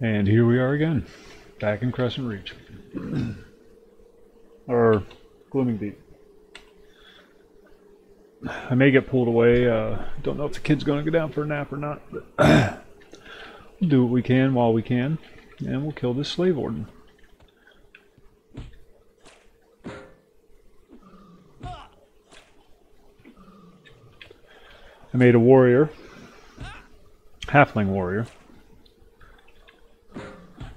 And here we are again, back in Crescent Reach. Or Glooming Deep. I may get pulled away. Don't know if the kid's going to go down for a nap or not, but we'll do what we can while we can, and we'll kill this slave warden. I made a warrior, halfling warrior,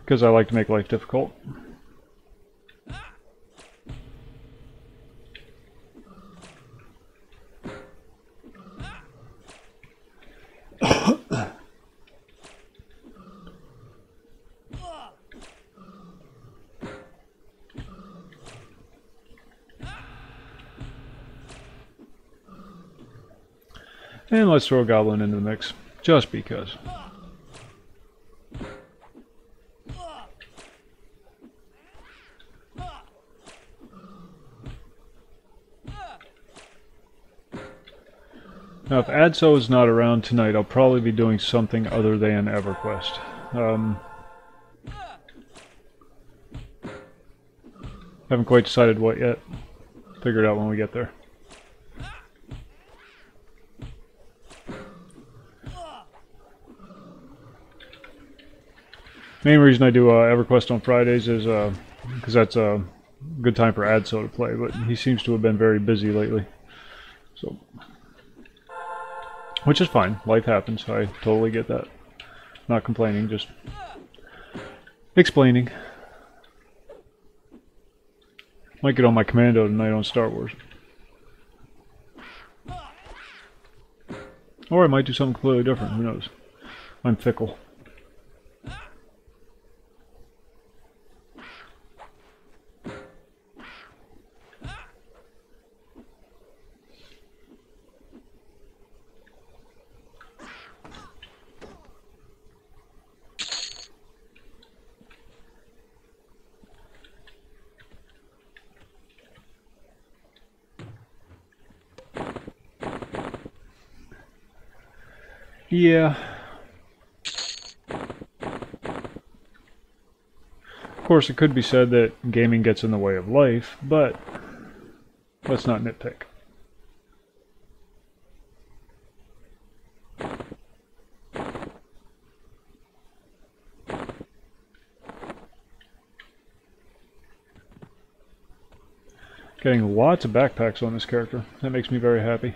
because I like to make life difficult. And let's throw a goblin into the mix, just because. Now, if Adso is not around tonight, I'll probably be doing something other than EverQuest. Haven't quite decided what yet. Figure it out when we get there. Main reason I do EverQuest on Fridays is because that's a good time for Adso to play, but he seems to have been very busy lately. So, which is fine. Life happens. I totally get that. Not complaining, just explaining. Might get on my commando tonight on Star Wars. Or I might do something completely different. Who knows? I'm fickle. Yeah. Of course, it could be said that gaming gets in the way of life, but let's not nitpick. Getting lots of backpacks on this character. That makes me very happy.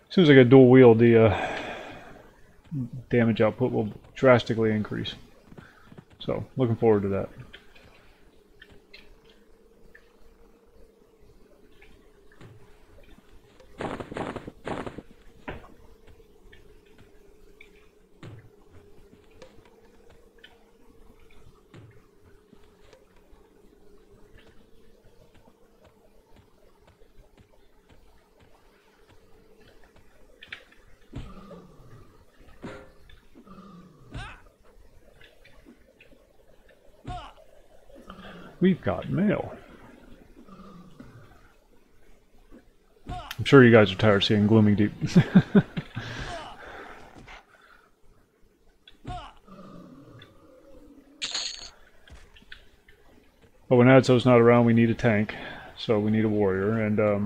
As soon as I get dual wield, the damage output will drastically increase. So, looking forward to that. We've got mail. I'm sure you guys are tired of seeing Glooming Deep. But when Adso's not around, we need a tank, so we need a warrior. And I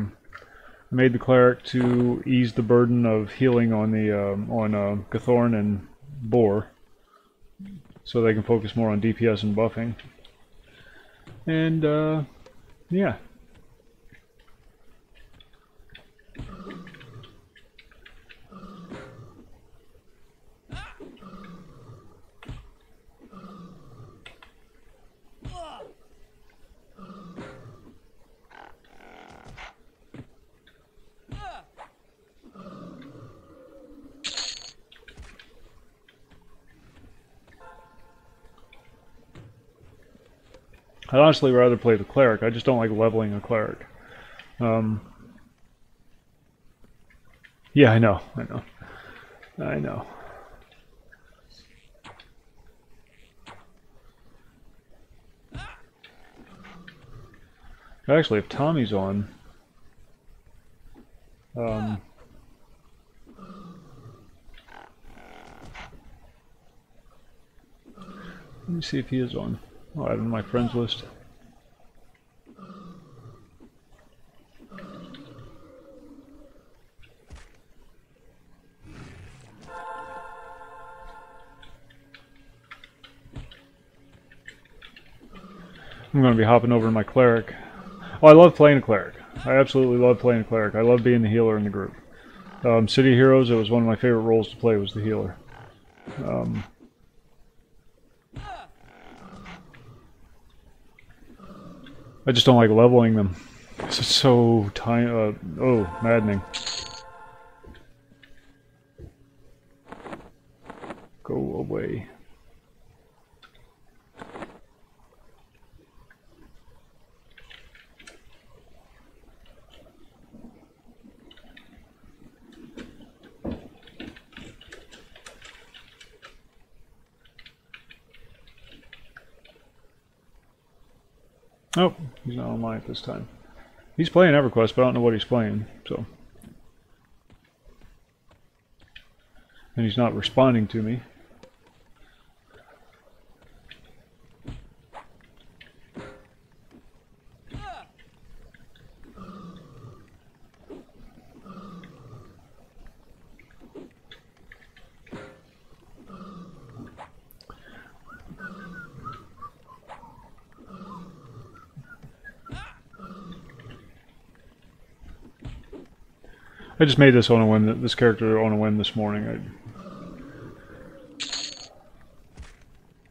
made the cleric to ease the burden of healing on the Gathorn and Boar, so they can focus more on DPS and buffing. And, yeah. I'd honestly rather play the cleric. I just don't like leveling a cleric. Yeah, I know. I know. Actually, if Tommy's on, let me see if he is on. I'll add him to my friends list. I'm going to be hopping over to my cleric. Oh, I love playing a cleric. I absolutely love playing a cleric. I love being the healer in the group. City Heroes, it was one of my favorite roles to play, was the healer. I just don't like leveling them. It's so tiny. Maddening. Go away. Oh, he's not online at this time. He's playing EverQuest, but I don't know what he's playing, so. And he's not responding to me. I just made this on a whim. This character on a whim this morning.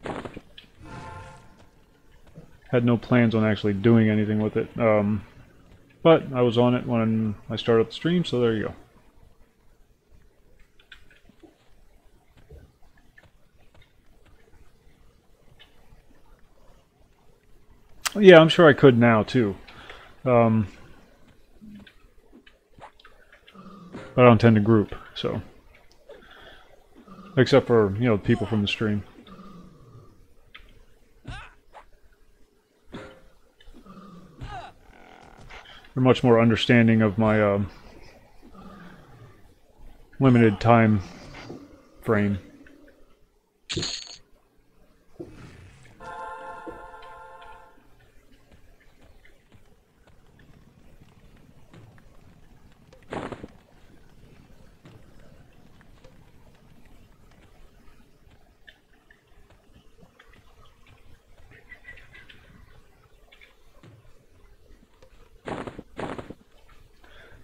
I had no plans on actually doing anything with it, but I was on it when I started the stream, so there you go. Yeah, I'm sure I could now too. But I don't tend to group, so. Except for, you know, people from the stream. They're much more understanding of my limited time frame.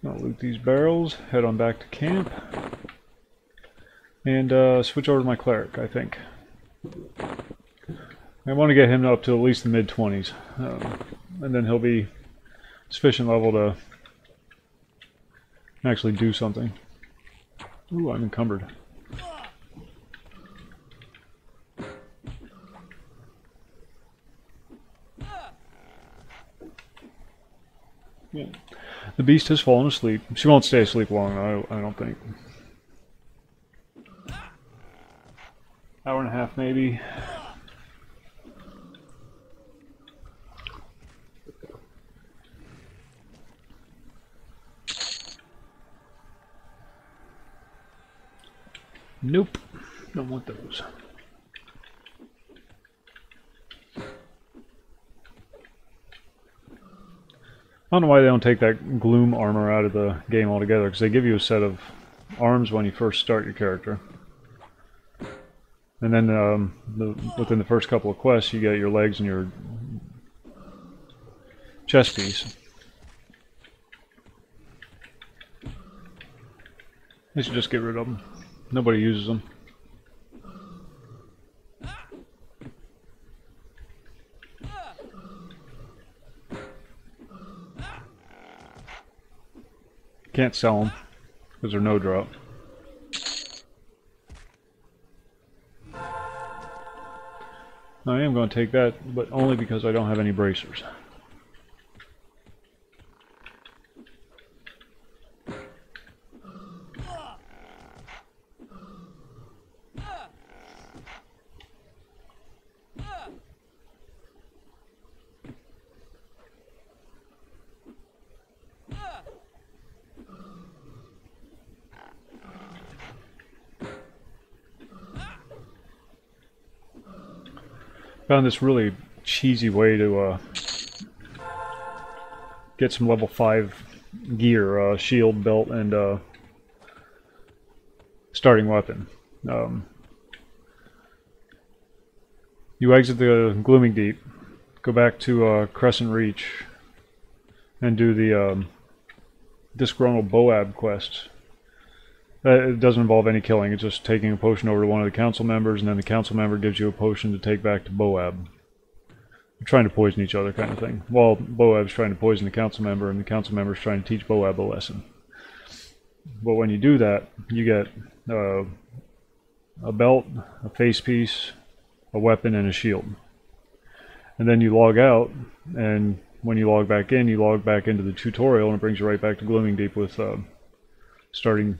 I'll loot these barrels, head on back to camp, and switch over to my cleric, I think. I want to get him up to at least the mid-20s, and then he'll be sufficient level to actually do something. Ooh, I'm encumbered. Yeah. The beast has fallen asleep. She won't stay asleep long, I don't think. Hour and a half, maybe. Nope. Don't want those. I don't know why they don't take that gloom armor out of the game altogether, because they give you a set of arms when you first start your character. And then within the first couple of quests, you get your legs and your chest piece. They should just get rid of them. Nobody uses them. Can't sell them because they're no drop. I am going to take that, but only because I don't have any bracers. Found this really cheesy way to get some level 5 gear, shield, belt, and starting weapon. You exit the Glooming Deep, go back to Crescent Reach, and do the Disgruntled Boab quest. It doesn't involve any killing, it's just taking a potion over to one of the council members, and then the council member gives you a potion to take back to Boab. You're trying to poison each other kind of thing. Well, Boab's trying to poison the council member, and the council member's trying to teach Boab a lesson. But when you do that, you get a belt, a face piece, a weapon, and a shield. And then you log out, and when you log back in, you log back into the tutorial, and it brings you right back to Glooming Deep with starting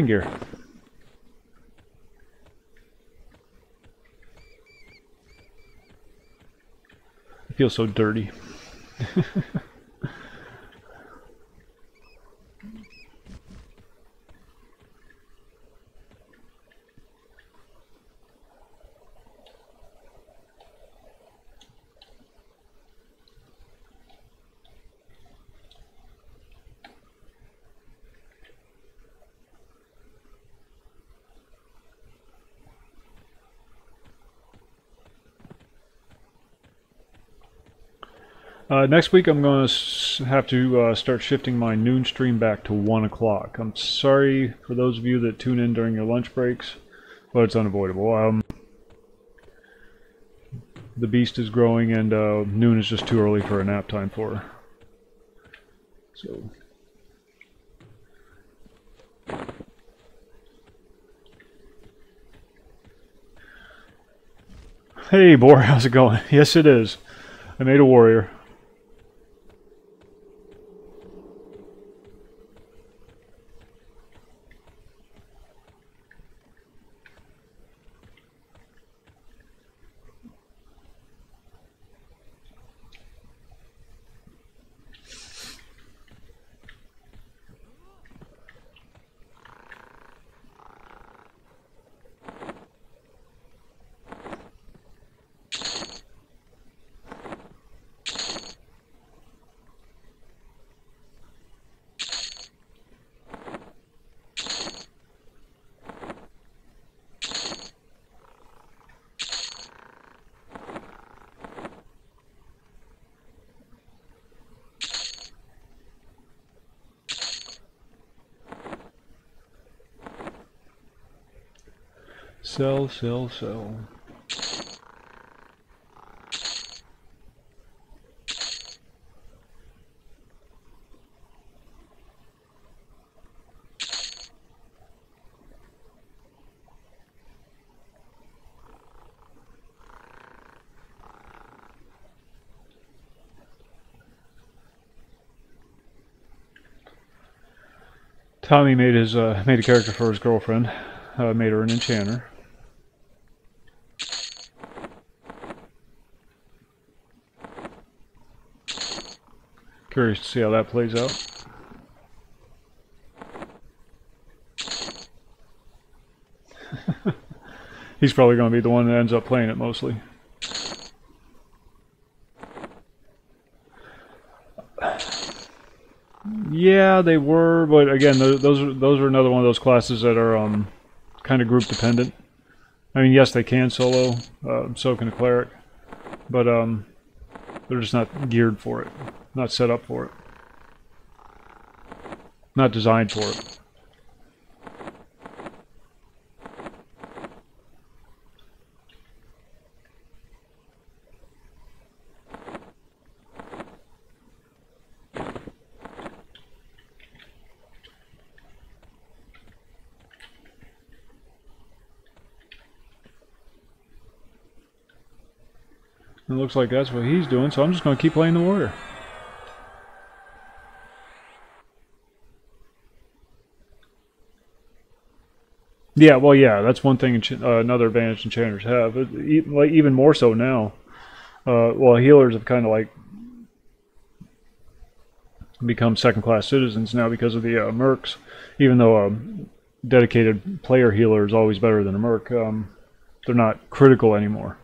gear. I feel so dirty. Next week I'm going to have to start shifting my noon stream back to 1 o'clock. I'm sorry for those of you that tune in during your lunch breaks, but it's unavoidable. The beast is growing, and noon is just too early for a nap time for her. So. Hey, Boar, how's it going? Yes, it is. I made a warrior. Sell, sell, sell. Tommy made a character for his girlfriend. Made her an enchanter. Curious to see how that plays out. He's probably going to be the one that ends up playing it mostly. Yeah, they were, but again, those are another one of those classes that are kind of group dependent. I mean, yes, they can solo, so can a cleric, but they're just not geared for it, not set up for it, not designed for it. It looks like that's what he's doing, so I'm just going to keep playing the warrior. Yeah, well, yeah, that's one thing. Another advantage enchanters have, like even more so now. Well, healers have kind of like become second-class citizens now because of the mercs. Even though a dedicated player healer is always better than a merc, they're not critical anymore.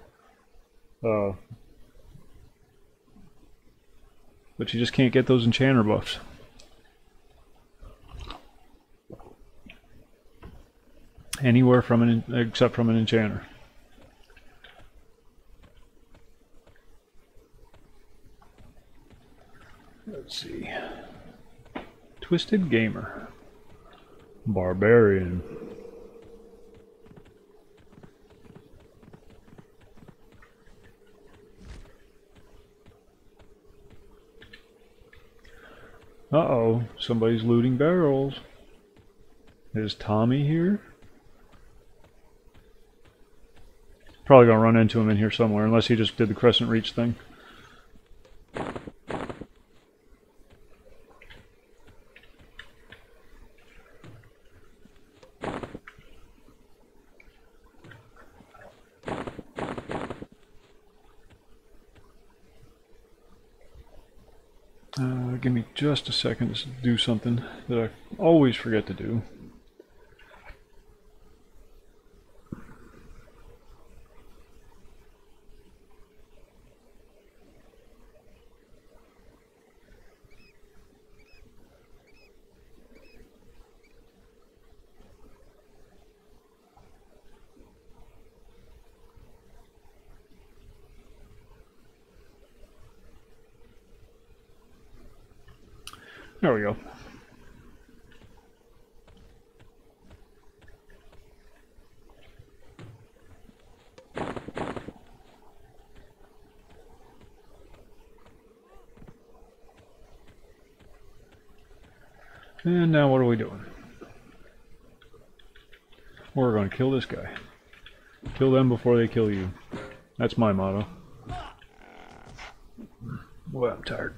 But you just can't get those enchanter buffs. Anywhere from except from an enchanter. Let's see. Twisted Gamer. Barbarian. Uh-oh, somebody's looting barrels. Is Tommy here? Probably gonna run into him in here somewhere, unless he just did the crescent reach thing. Give me just a second to do something that I always forget to do. There we go. And now what are we doing? We're going to kill this guy. Kill them before they kill you. That's my motto. Boy, I'm tired.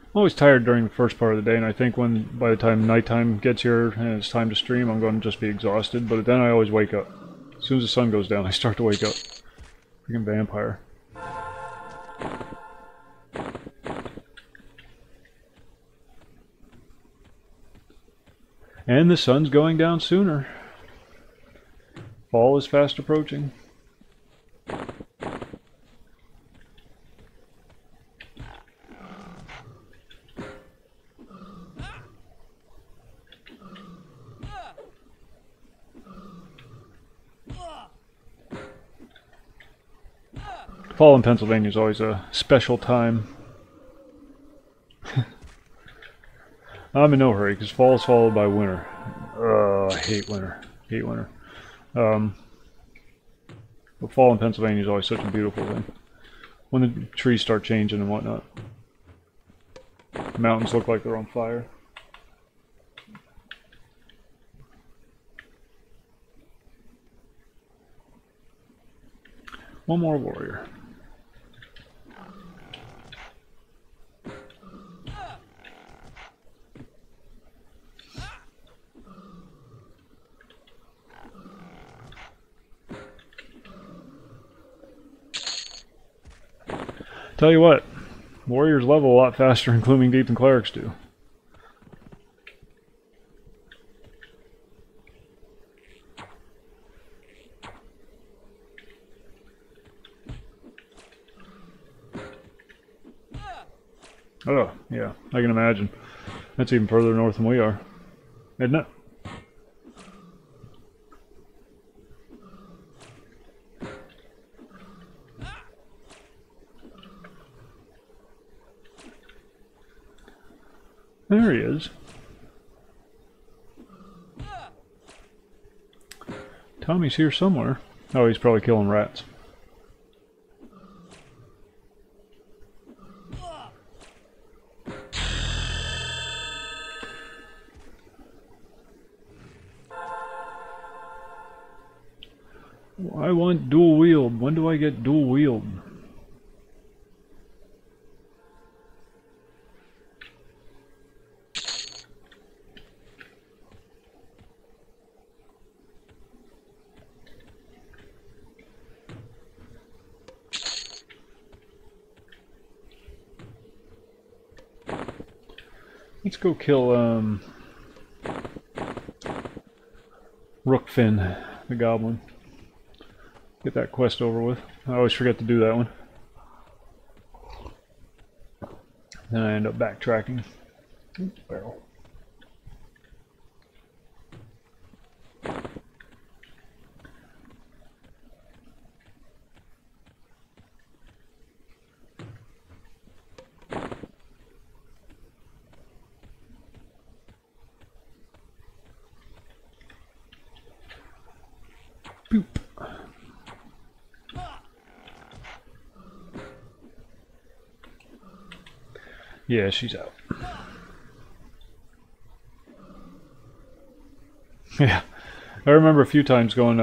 I'm always tired during the first part of the day, and I think by the time nighttime gets here and it's time to stream, I'm going to just be exhausted, but then I always wake up. As soon as the sun goes down, I start to wake up. Freaking vampire. And the sun's going down sooner. Fall is fast approaching. Fall in Pennsylvania is always a special time. I'm in no hurry because fall is followed by winter. I hate winter. Hate winter. But fall in Pennsylvania is always such a beautiful thing. When the trees start changing and whatnot. The mountains look like they're on fire. One more warrior. Tell you what, warriors level a lot faster in Glooming Deep than clerics do. Oh, yeah, I can imagine. That's even further north than we are, isn't it? There he is. Tommy's here somewhere. Oh, he's probably killing rats. I want dual wield. When do I get dual wield? Let's go kill Rookfin, the goblin. Get that quest over with. I always forget to do that one. Then I end up backtracking. Oops, barrel. Boop. Yeah, she's out. Yeah, I remember a few times going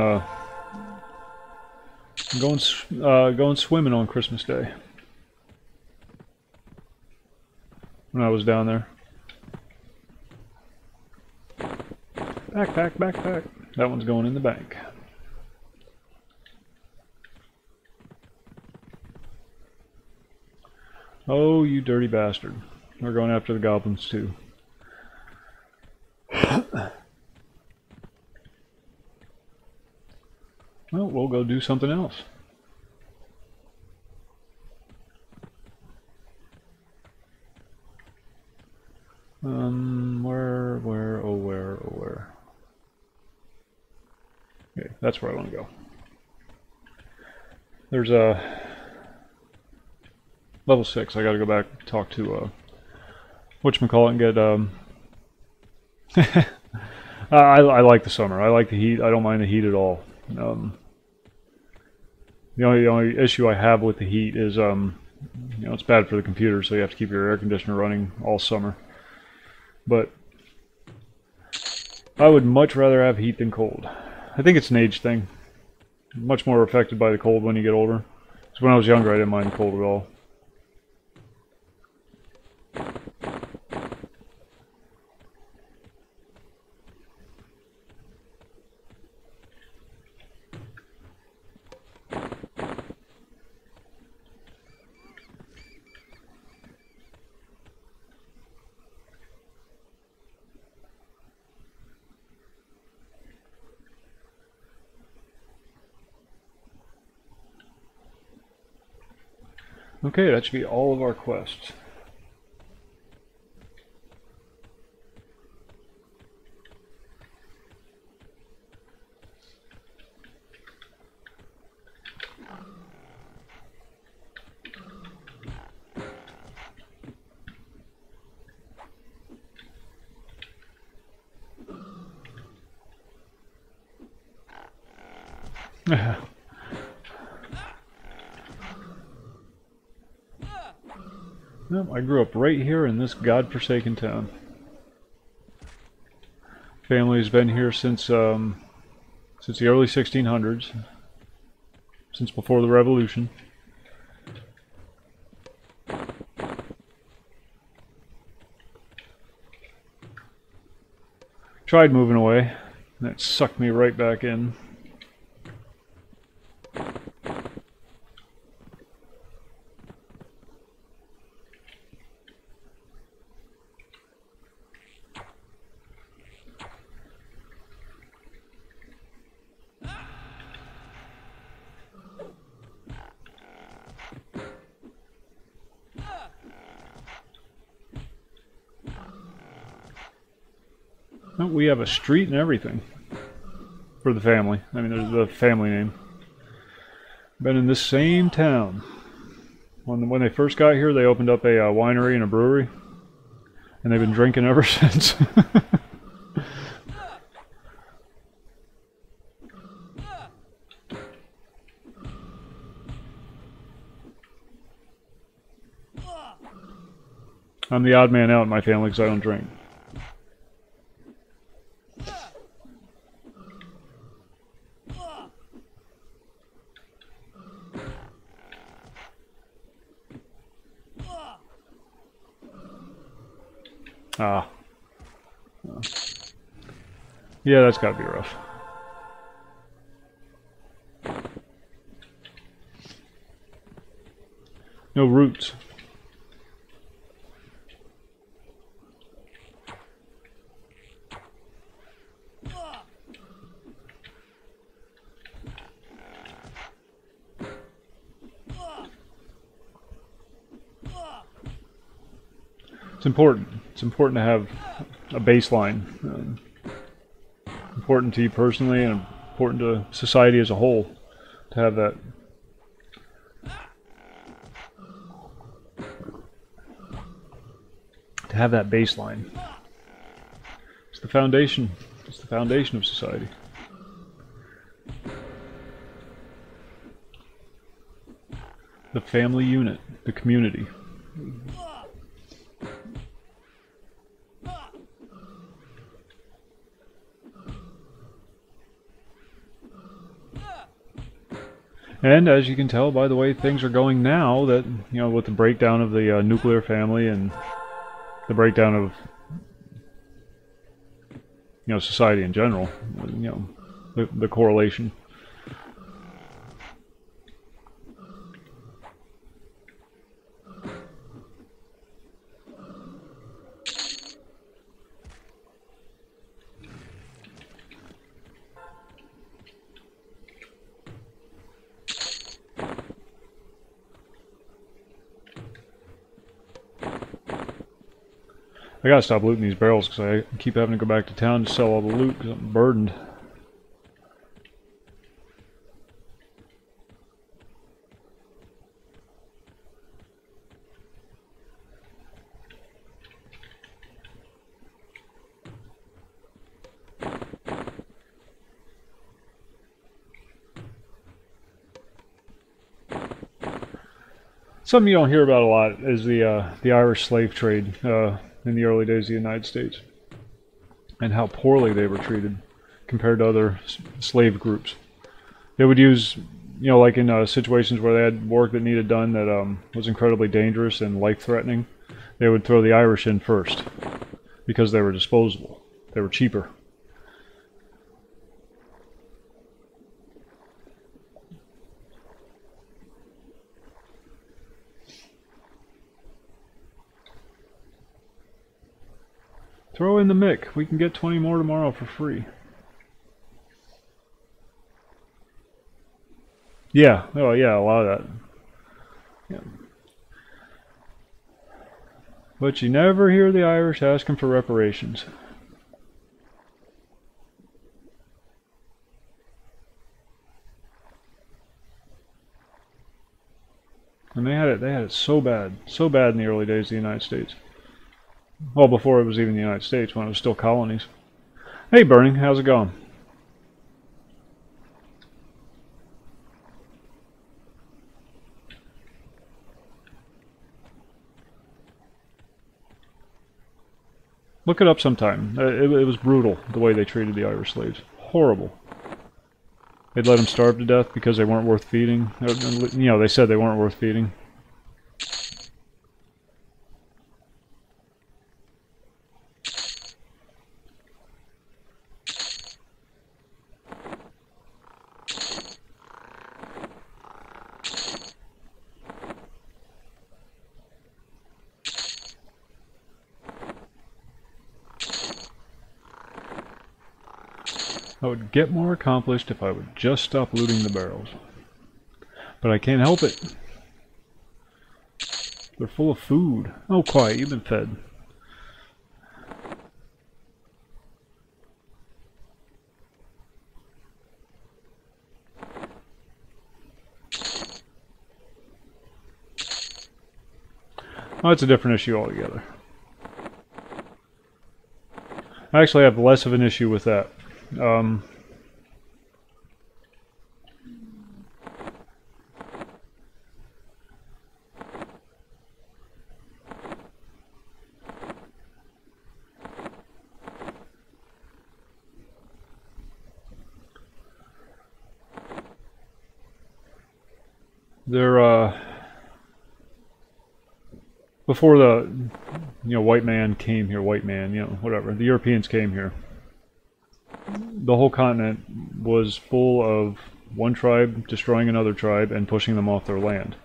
swimming on Christmas Day when I was down there. Backpack, backpack. That one's going in the bank. Oh, you dirty bastard. We're going after the goblins too. Well, we'll go do something else. Where? Okay, that's where I want to go. There's a level 6. I gotta go back and talk to whatchamacallit and get I like the summer. I like the heat. I don't mind the heat at all. The only issue I have with the heat is you know, it's bad for the computer, so you have to keep your air conditioner running all summer. But I would much rather have heat than cold. I think it's an age thing. Much more affected by the cold when you get older. Because when I was younger, I didn't mind the cold at all. Okay, that should be all of our quests. Nope, I grew up right here in this godforsaken town. Family's been here since the early 1600s, since before the Revolution. Tried moving away, and that sucked me right back in. Oh, we have a street and everything for the family. I mean, there's the family name. Been in this same town. When they first got here, they opened up a winery and a brewery, and they've been drinking ever since. I'm the odd man out in my family because I don't drink. Ah. Yeah, that's gotta be rough. No roots. It's important. It's important to have a baseline. Important to you personally, and important to society as a whole to have that. To have that baseline. It's the foundation. It's the foundation of society. The family unit, the community. And as you can tell by the way things are going now, that, you know, with the breakdown of the nuclear family and the breakdown of, you know, society in general, you know, the correlation. I gotta stop looting these barrels because I keep having to go back to town to sell all the loot because I'm burdened. Something you don't hear about a lot is the Irish slave trade in the early days of the United States, and how poorly they were treated compared to other slave groups. They would use, you know, like in situations where they had work that needed done that was incredibly dangerous and life-threatening, they would throw the Irish in first because they were disposable. They were cheaper. Throw in the mick. We can get 20 more tomorrow for free. Yeah, oh yeah, a lot of that. Yeah. But you never hear the Irish asking for reparations. And they had it so bad in the early days of the United States. Well, before it was even the United States, when it was still colonies. Hey, Burning, how's it going? Look it up sometime. It was brutal, the way they treated the Irish slaves. Horrible. They'd let them starve to death because they weren't worth feeding. You know, they said they weren't worth feeding. I would get more accomplished if I would just stop looting the barrels. But I can't help it. They're full of food. Oh, quiet, you've been fed. Oh, that's a different issue altogether. I actually have less of an issue with that. They're before the, you know, white man came here, you know, whatever, the Europeans came here, the whole continent was full of one tribe destroying another tribe and pushing them off their land,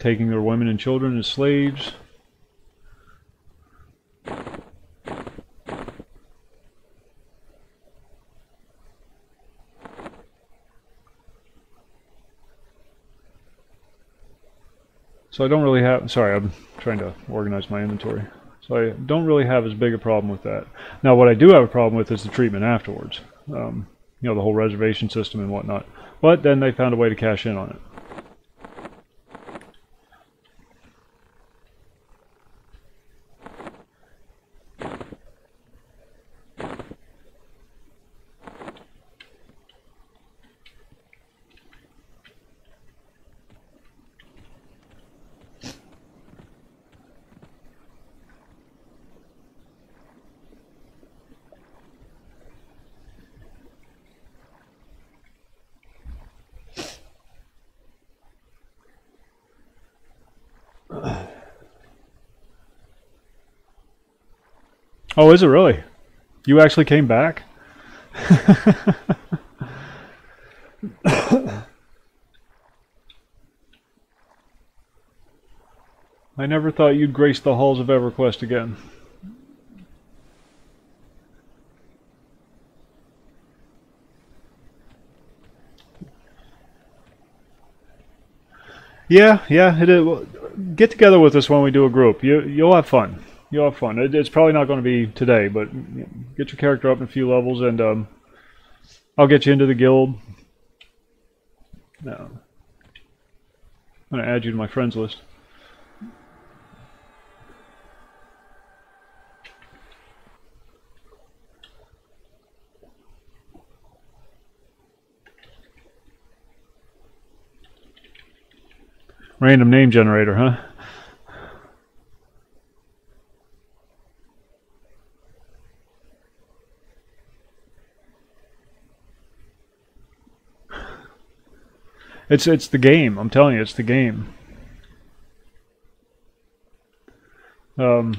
taking their women and children as slaves. So I don't really have, sorry, I'm trying to organize my inventory. So I don't really have as big a problem with that. Now, what I do have a problem with is the treatment afterwards. You know, the whole reservation system and whatnot. But then they found a way to cash in on it. Oh, is it really? You actually came back? I never thought you'd grace the halls of EverQuest again. Yeah, it is. Well, get together with us when we do a group. You'll have fun. You'll have fun. It's probably not going to be today, but get your character up in a few levels, and I'll get you into the guild. No. I'm going to add you to my friends list. Random name generator, huh? It's the game. I'm telling you, it's the game. It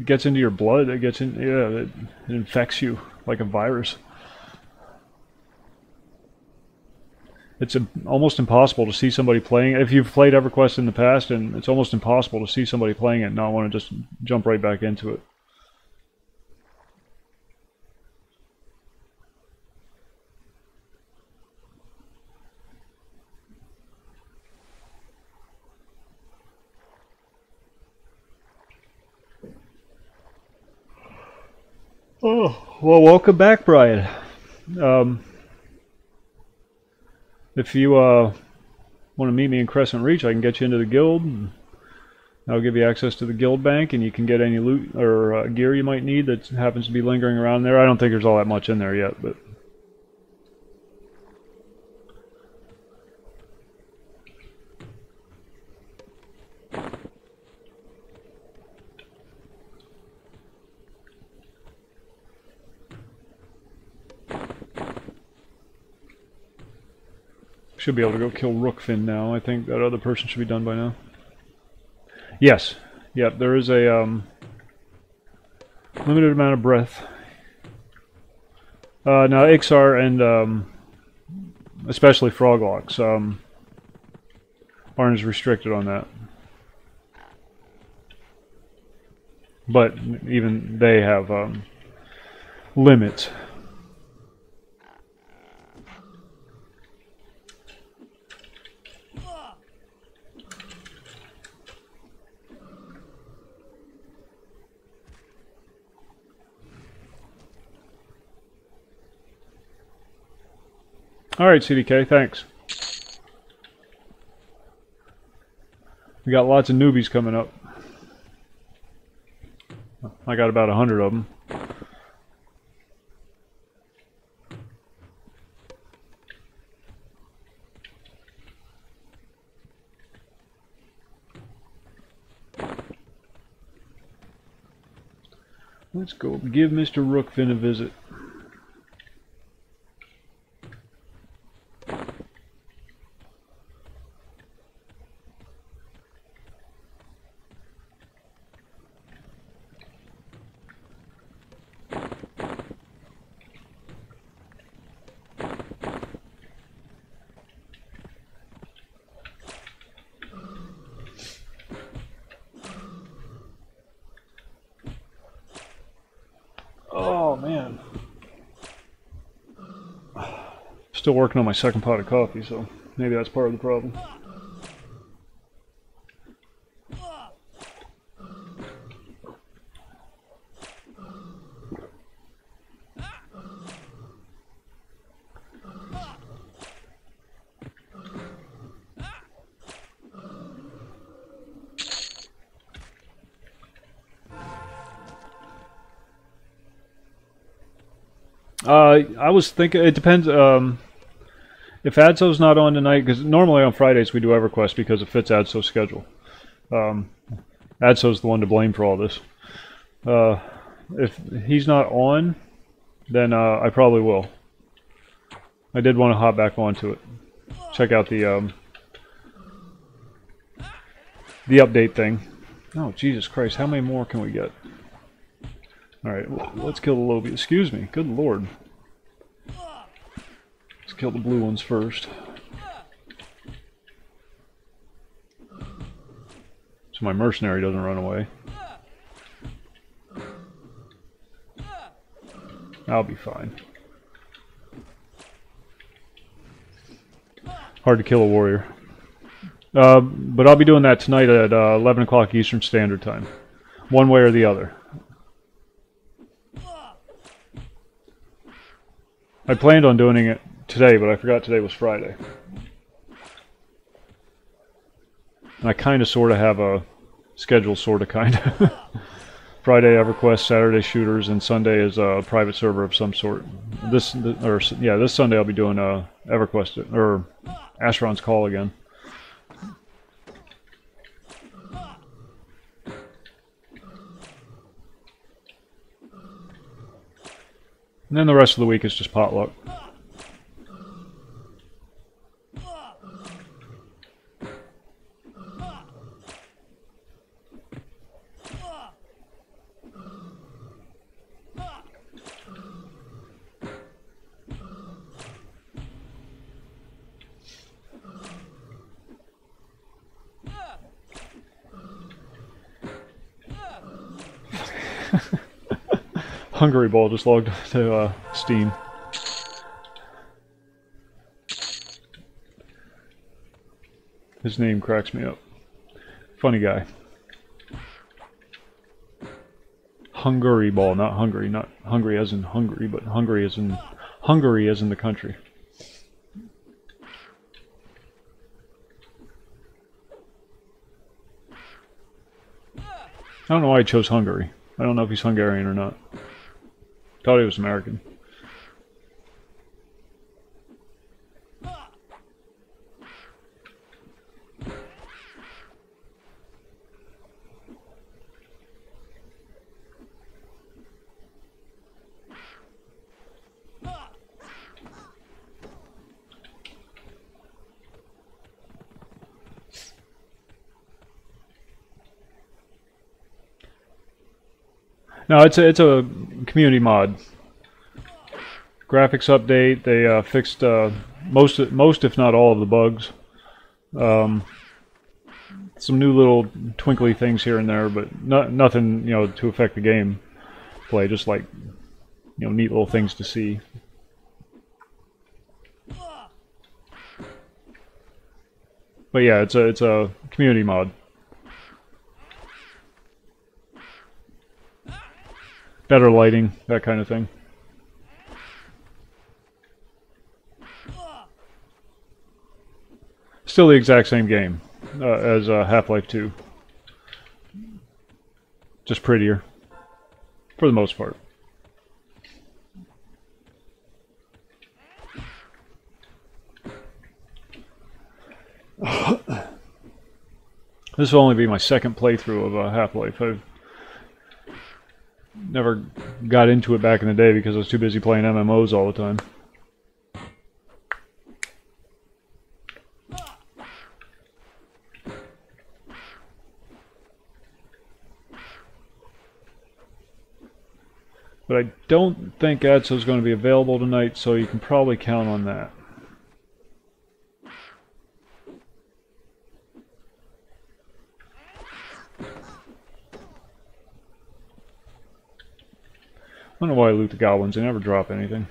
gets into your blood. It gets in. Yeah, it infects you like a virus. It's almost impossible to see somebody playing it. If you've played EverQuest in the past, and it's almost impossible to see somebody playing it and not want to just jump right back into it. Oh, well, welcome back, Brian. If you want to meet me in Crescent Reach, I can get you into the guild. And I'll give you access to the guild bank, and you can get any loot or gear you might need that happens to be lingering around there. I don't think there's all that much in there yet, but... Should be able to go kill Rookfin now. I think that other person should be done by now. Yes. Yep, there is a limited amount of breath. Now, Ixar and especially Froglocks aren't as restricted on that. But even they have limits. Alright, CDK, thanks. We got lots of newbies coming up. I got about 100 of them. Let's go give Mr. Rookfin a visit. Oh man. Still working on my second pot of coffee, so maybe that's part of the problem. I was thinking it depends. If Adso's not on tonight, because normally on Fridays we do EverQuest because it fits Adso's schedule. Adso's the one to blame for all this. If he's not on, then I probably will. I did want to hop back onto it. Check out the update thing. Oh, Jesus Christ, how many more can we get? Alright, let's kill the Lobie. Excuse me, good lord. Let's kill the blue ones first. So my mercenary doesn't run away. I'll be fine. Hard to kill a warrior. But I'll be doing that tonight at 11 o'clock Eastern Standard Time. One way or the other. I planned on doing it today, but I forgot today was Friday. And I kind of sort of have a schedule, sort of, kind of. Friday EverQuest, Saturday shooters, and Sunday is a private server of some sort. This Sunday I'll be doing EverQuest, or Asheron's Call again. And then the rest of the week is just potluck. Hungry Ball just logged to Steam. His name cracks me up. Funny guy. Hungry Ball, not hungry, not hungry as in hungry, but hungry as in Hungary as in the country. I don't know why I chose Hungary. I don't know if he's Hungarian or not. Thought he was American. No, it's a community mod. Graphics update. They fixed most, if not all, of the bugs. Some new little twinkly things here and there, but nothing to affect the game play. Just like neat little things to see. But yeah, it's a community mod. Better lighting, that kind of thing. Still the exact same game as Half-Life 2. Just prettier. For the most part. This will only be my second playthrough of Half-Life. I've never got into it back in the day because I was too busy playing MMOs all the time. But I don't think Adso is going to be available tonight, so you can probably count on that. I don't know why I loot the goblins. They never drop anything.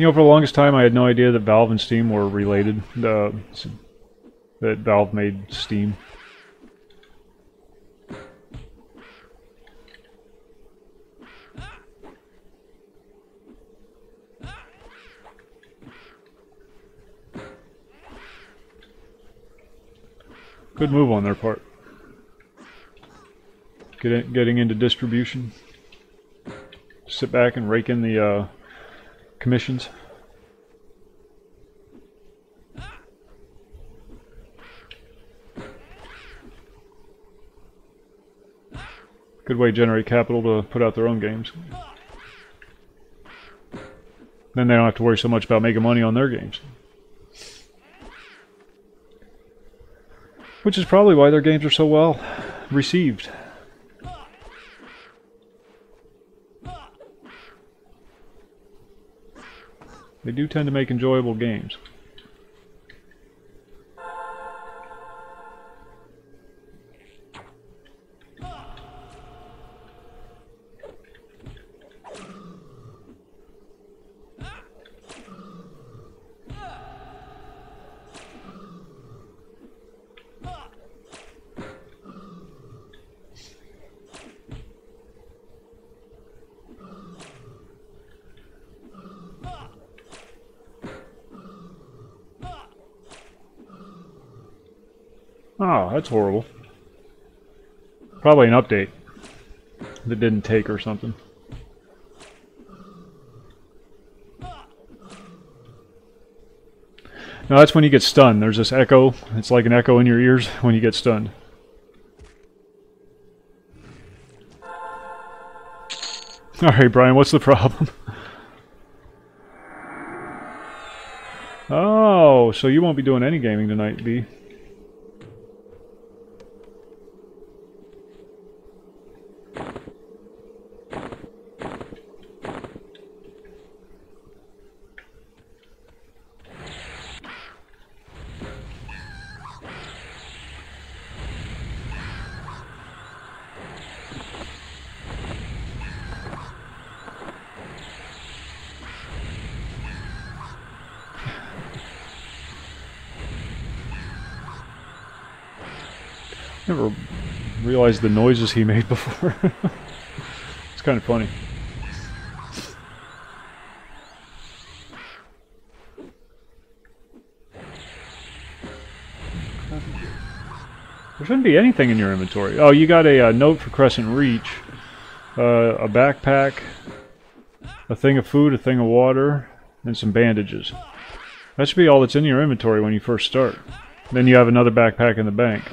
You know, for the longest time I had no idea that Valve and Steam were related. That Valve made Steam. Good move on their part. Getting into distribution. Sit back and rake in the commissions. Good way to generate capital to put out their own games. Then they don't have to worry so much about making money on their games. Which is probably why their games are so well received. They do tend to make enjoyable games. Oh, that's horrible. Probably an update that didn't take or something. No, that's when you get stunned. There's this echo. It's like an echo in your ears when you get stunned. Alright, Brian, what's the problem? Oh, so you won't be doing any gaming tonight, B. Never realized the noises he made before. It's kind of funny. There shouldn't be anything in your inventory. Oh, you got a note for Crescent Reach, a backpack, a thing of food, a thing of water, and some bandages. That should be all that's in your inventory when you first start. Then you have another backpack in the bank.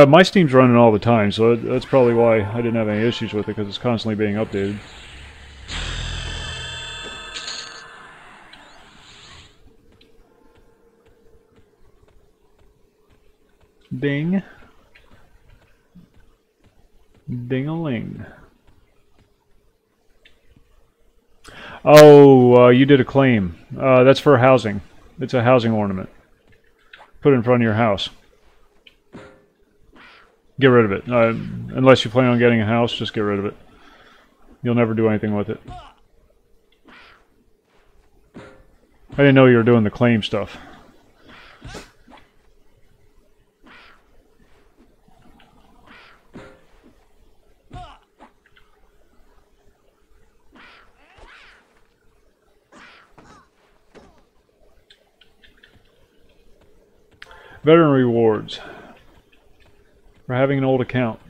My Steam's running all the time, so that's probably why I didn't have any issues with it, because it's constantly being updated. Ding. Ding-a-ling. Oh, you did a claim. That's for housing. It's a housing ornament. Put it in front of your house. Get rid of it. Unless you plan on getting a house, just get rid of it. You'll never do anything with it. I didn't know you were doing the claim stuff. Veteran rewards for having an old account.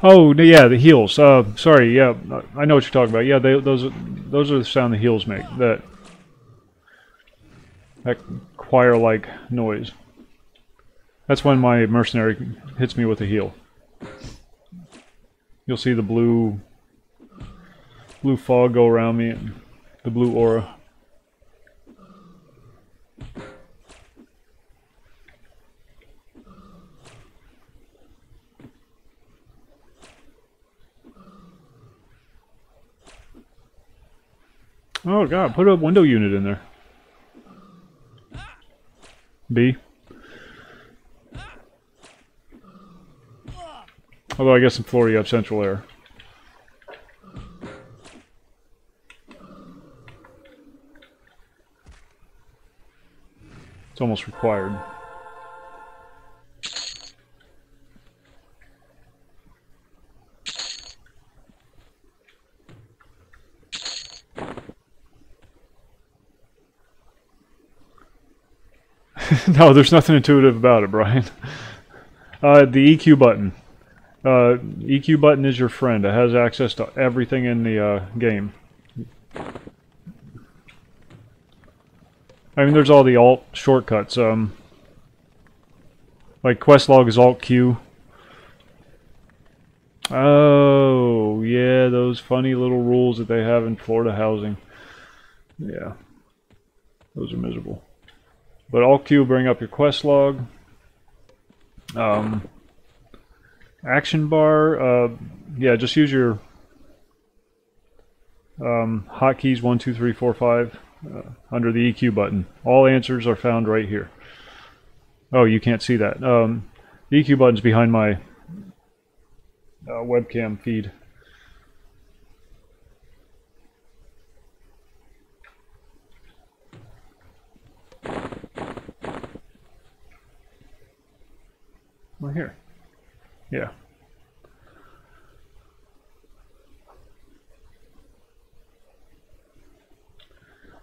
Oh, yeah, the heels. Sorry, yeah, I know what you're talking about. Yeah, those are the sound the heels make. That choir-like noise. That's when my mercenary hits me with a heel. You'll see the blue fog go around me, and the blue aura. Oh god, put a window unit in there. B. Although I guess in Florida you have central air. It's almost required. No, there's nothing intuitive about it, Brian. The EQ button. EQ button is your friend. It has access to everything in the game. I mean, there's all the alt shortcuts. Like quest log is Alt Q. Oh, yeah, those funny little rules that they have in Florida housing. Yeah, those are miserable. But Alt Q will bring up your quest log. Action bar, yeah, just use your hotkeys 1, 2, 3, 4, 5 under the EQ button. All answers are found right here. Oh, you can't see that. The EQ button's behind my webcam feed. Right here. Yeah.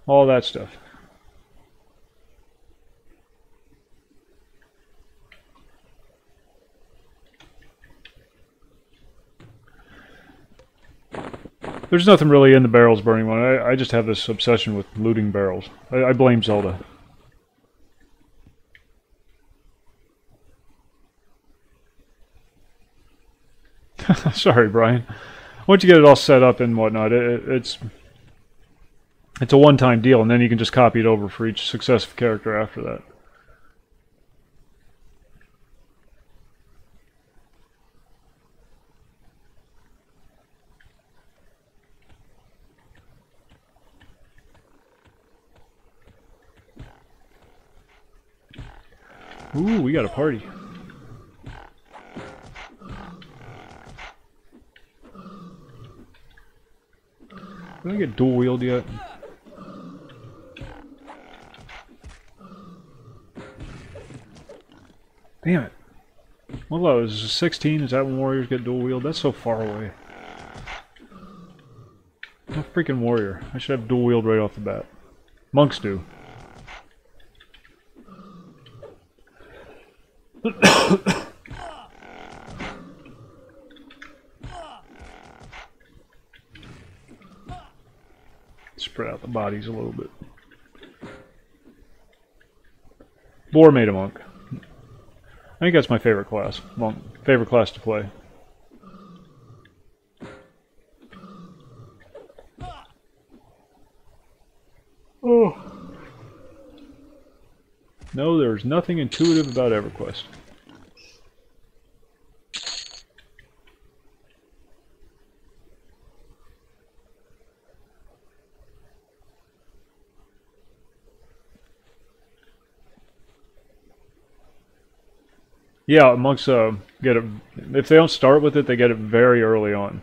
All that stuff. There's nothing really in the barrels burning one. I just have this obsession with looting barrels. I blame Zelda. Sorry, Brian. Once you get it all set up and whatnot, it's a one-time deal, and then you can just copy it over for each successive character after that. Ooh, we got a party. Did I get dual wheeled yet? Damn it. What was it, 16? Is that when warriors get dual wheeled? That's so far away. I'm a freaking warrior. I should have dual wheeled right off the bat. Monks do. Spread out the bodies a little bit. Boar made a monk. I think that's my favorite class. Monk. Favorite class to play. Oh. No, there's nothing intuitive about EverQuest. Yeah, monks get it. If they don't start with it, they get it very early on,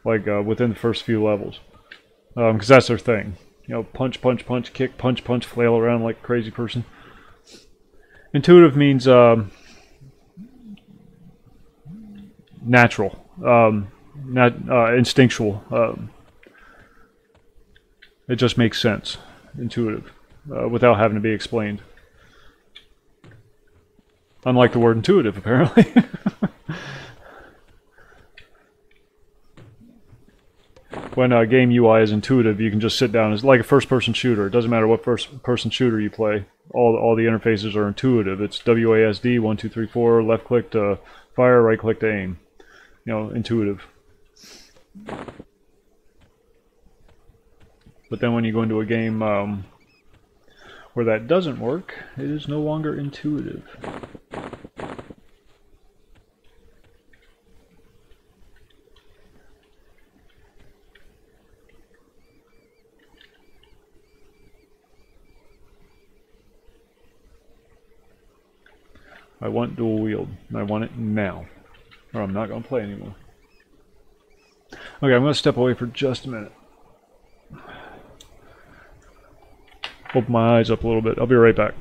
like within the first few levels, because that's their thing. You know, punch, punch, punch, kick, punch, punch, flail around like a crazy person. Intuitive means natural, not instinctual. It just makes sense. Intuitive, without having to be explained. Unlike the word intuitive, apparently. When a game UI is intuitive, you can just sit down. It's like a first-person shooter. It doesn't matter what first-person shooter you play. All the interfaces are intuitive. It's WASD, 1, 2, 3, 4, left click to fire, right click to aim. You know, intuitive. But then when you go into a game where that doesn't work, it is no longer intuitive. I want dual wield. I want it now, or I'm not going to play anymore. Okay, I'm going to step away for just a minute. Open my eyes up a little bit. I'll be right back.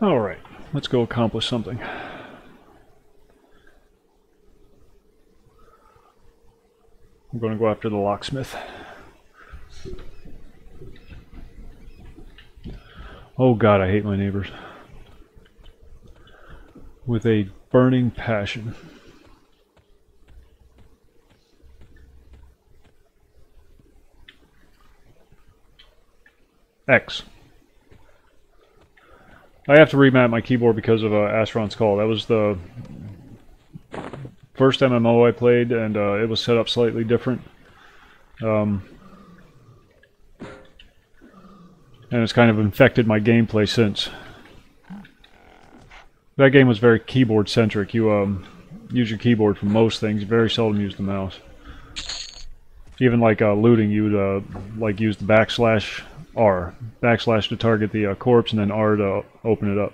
Alright, let's go accomplish something. I'm going to go after the locksmith. Oh god, I hate my neighbors. With a burning passion. X. I have to remap my keyboard because of Asheron's Call. That was the first MMO I played, and it was set up slightly different. And it's kind of infected my gameplay since. That game was very keyboard centric. You use your keyboard for most things. You very seldom use the mouse. Even like looting, you would like use the backslash R. Backslash to target the corpse, and then R to open it up.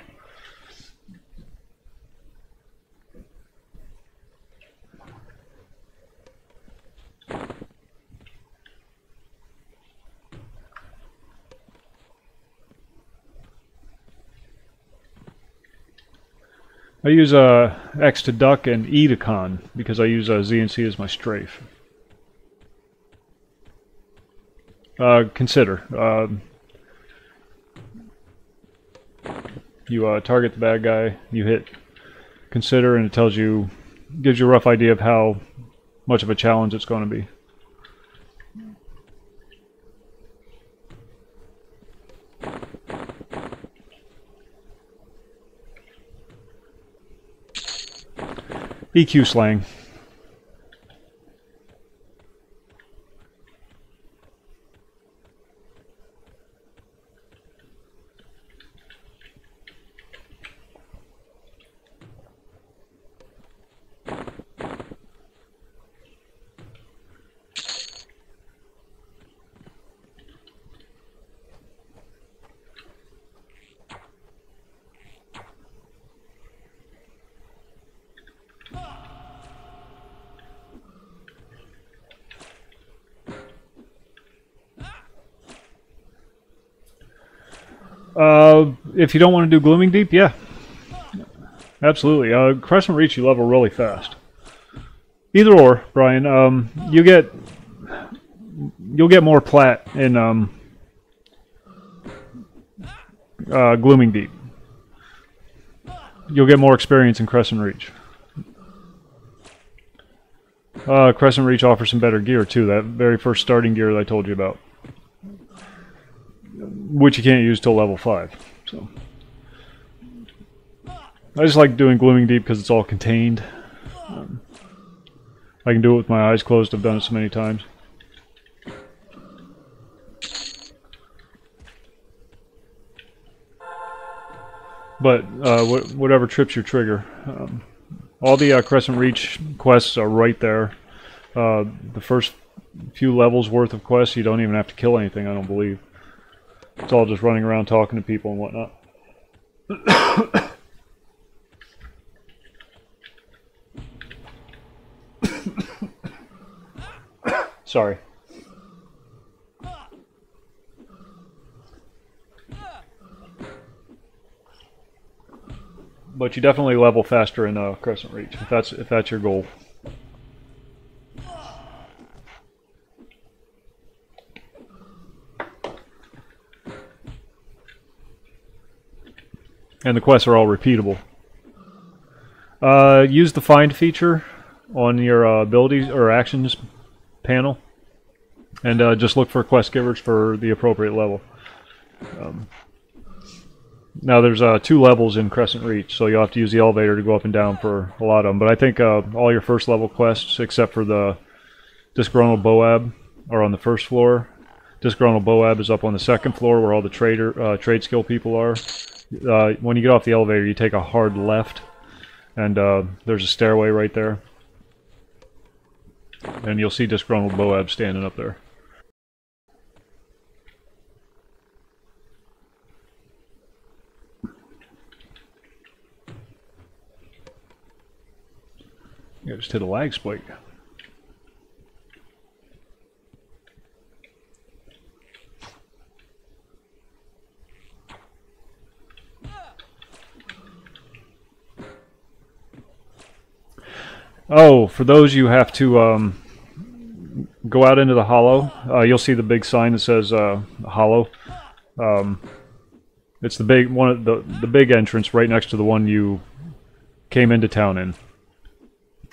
I use X to duck and E to con because I use Z and C as my strafe. Consider. You target the bad guy, you hit consider, and it tells you, gives you a rough idea of how much of a challenge it's going to be. EQ slang. If you don't want to do Glooming Deep, yeah. Absolutely. Crescent Reach you level really fast. Either or, Brian. You'll get more plat in Glooming Deep. You'll get more experience in Crescent Reach. Crescent Reach offers some better gear too. That very first starting gear that I told you about, which you can't use till level 5. So I just like doing Glooming Deep because it's all contained. I can do it with my eyes closed. I've done it so many times. But whatever trips your trigger. All the Crescent Reach quests are right there. The first few levels worth of quests, you don't even have to kill anything, I don't believe. It's all just running around talking to people and whatnot. Sorry. But you definitely level faster in Crescent Reach if that's your goal. And the quests are all repeatable. Use the find feature on your abilities or actions panel, and just look for quest givers for the appropriate level. Now there's 2 levels in Crescent Reach, so you'll have to use the elevator to go up and down for a lot of them. But I think all your first level quests, except for the Disgruntled Boab, are on the first floor. Disgruntled Boab is up on the second floor where all the trade skill people are. When you get off the elevator, you take a hard left, and there's a stairway right there. And you'll see Disgruntled Boab standing up there. Yeah, just hit a lag spike. Oh, for those you have to go out into the hollow. You'll see the big sign that says hollow. It's the big one, the big entrance right next to the one you came into town in.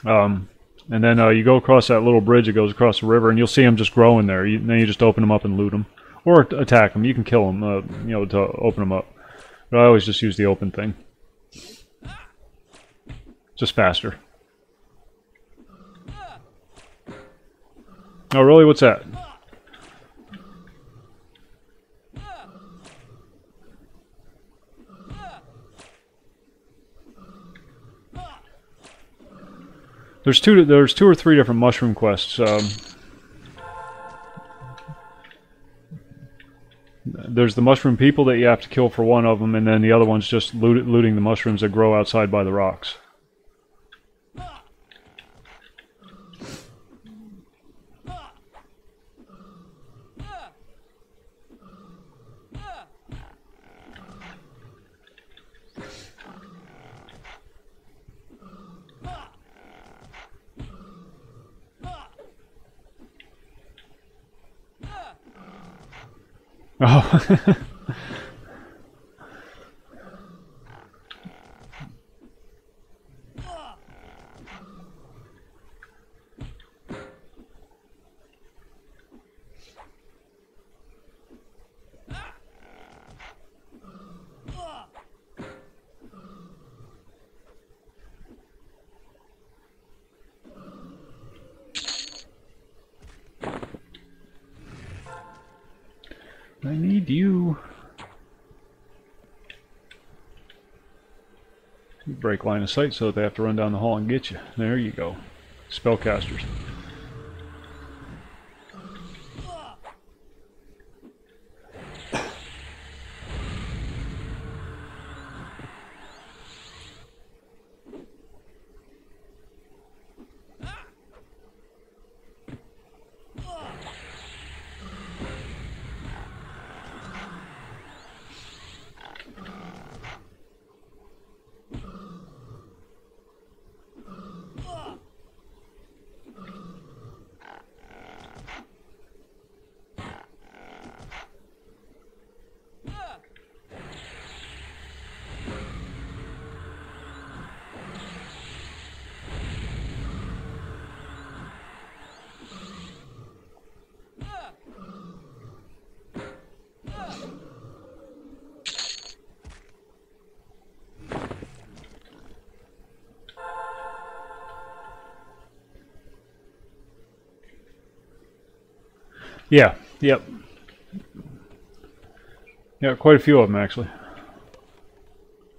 And then you go across that little bridge that goes across the river, and you'll see them just growing there. Then you just open them up and loot them, or attack them. You can kill them, you know, to open them up. But I always just use the open thing, just faster. Oh, really? What's that? There's two or three different mushroom quests. There's the mushroom people that you have to kill for one of them, and then the other one's just looting the mushrooms that grow outside by the rocks. Oh. I need you. You break line of sight so that they have to run down the hall and get you. There you go. Spellcasters. Yeah, yep. Yeah, quite a few of them actually.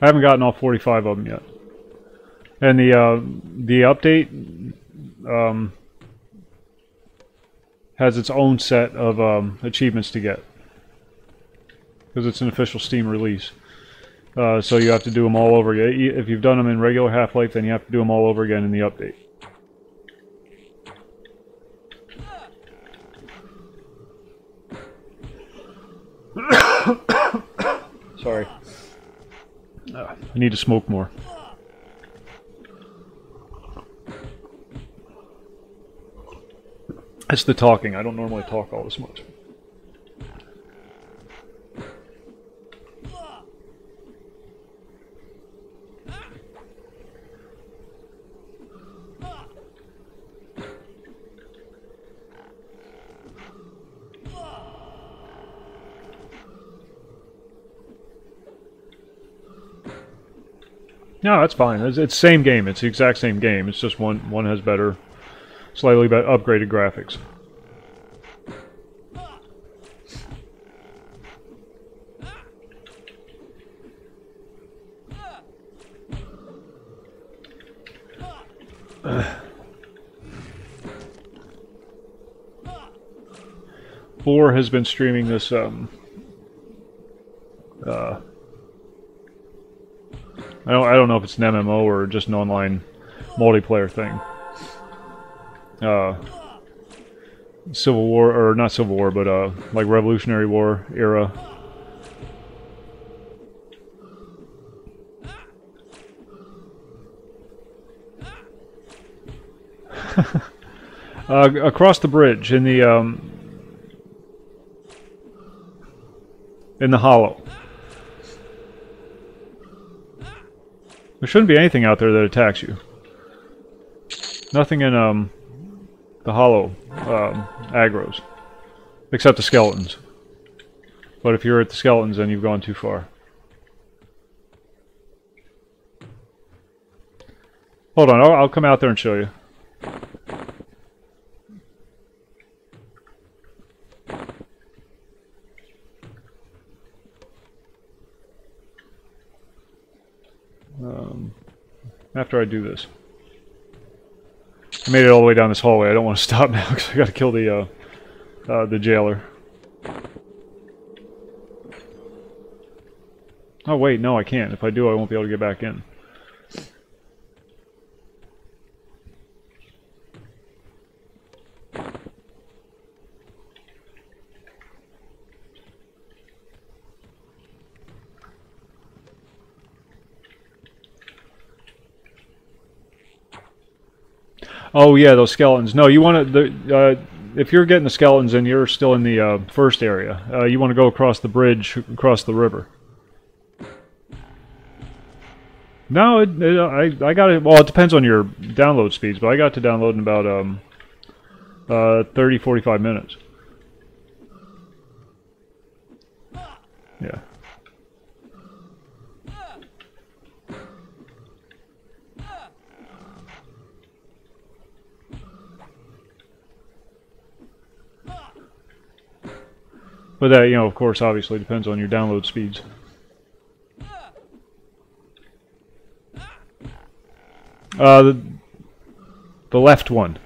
I haven't gotten all 45 of them yet. And the update has its own set of achievements to get. Because it's an official Steam release. So you have to do them all over again. If you've done them in regular Half-Life, then you have to do them all over again in the update. Sorry. I need to smoke more. It's the talking. I don't normally talk all this much. No, that's fine. It's same game. It's the exact same game. It's just one has better, slightly better upgraded graphics. Boar has been streaming this I don't know if it's an MMO or just an online multiplayer thing. Civil War, or not Civil War, but like Revolutionary War era. Across the bridge in the hollow. There shouldn't be anything out there that attacks you. Nothing in the hollow aggros, except the skeletons. But if you're at the skeletons, then you've gone too far. Hold on, I'll come out there and show you. After I do this. I made it all the way down this hallway. I don't want to stop now because I got to kill the jailer. Oh wait, no I can't. If I do I won't be able to get back in. Oh yeah, those skeletons. No, you want to if you're getting the skeletons and you're still in the first area, you want to go across the bridge, across the river. No, I got it. Well, it depends on your download speeds, but I got to download in about 30-45 minutes. Yeah. But that, of course, obviously depends on your download speeds. The left one.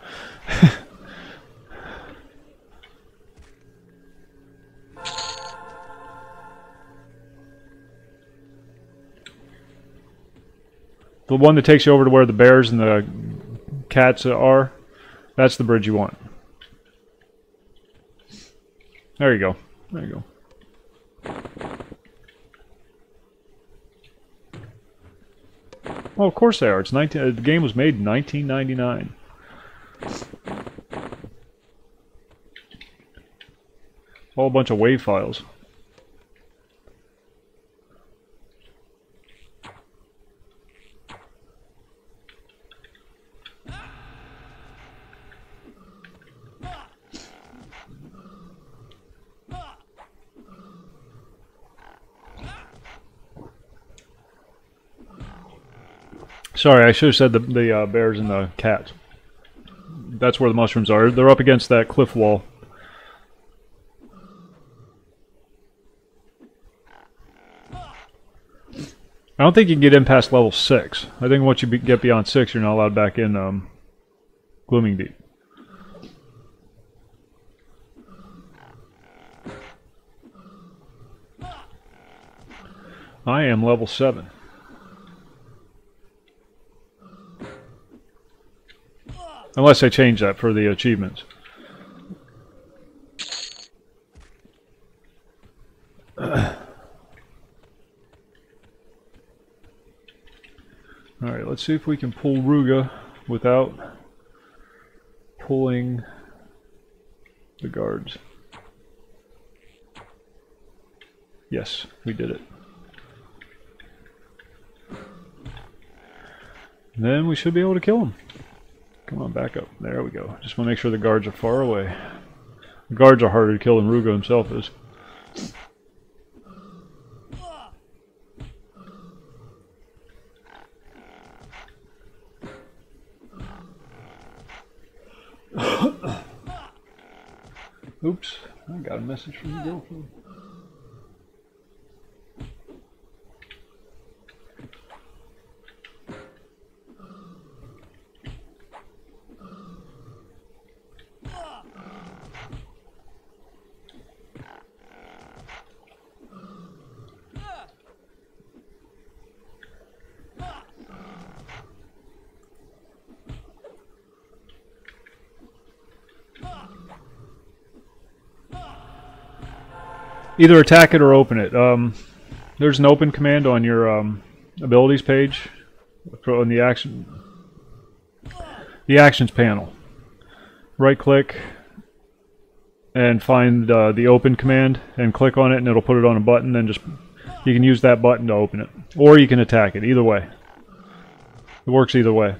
The one that takes you over to where the bears and the cats are, that's the bridge you want. There you go. There you go. Well, of course they are. It's the game was made in 1999. All a bunch of WAV files. Sorry, I should have said the bears and the cats. That's where the mushrooms are. They're up against that cliff wall. I don't think you can get in past level 6. I think once you get beyond 6, you're not allowed back in Glooming Deep. I am level 7. Unless I change that for the achievements. Alright, let's see if we can pull Ruga without pulling the guards. Yes, we did it. And then we should be able to kill him. Come on, back up. There we go. Just want to make sure the guards are far away. The guards are harder to kill than Ruga himself is. Oops, I got a message from the girlfriend. Either attack it or open it. There's an open command on your abilities page on the actions panel. Right click and find the open command and click on it, and it'll put it on a button. And just you can use that button to open it, or you can attack it. Either way, it works either way.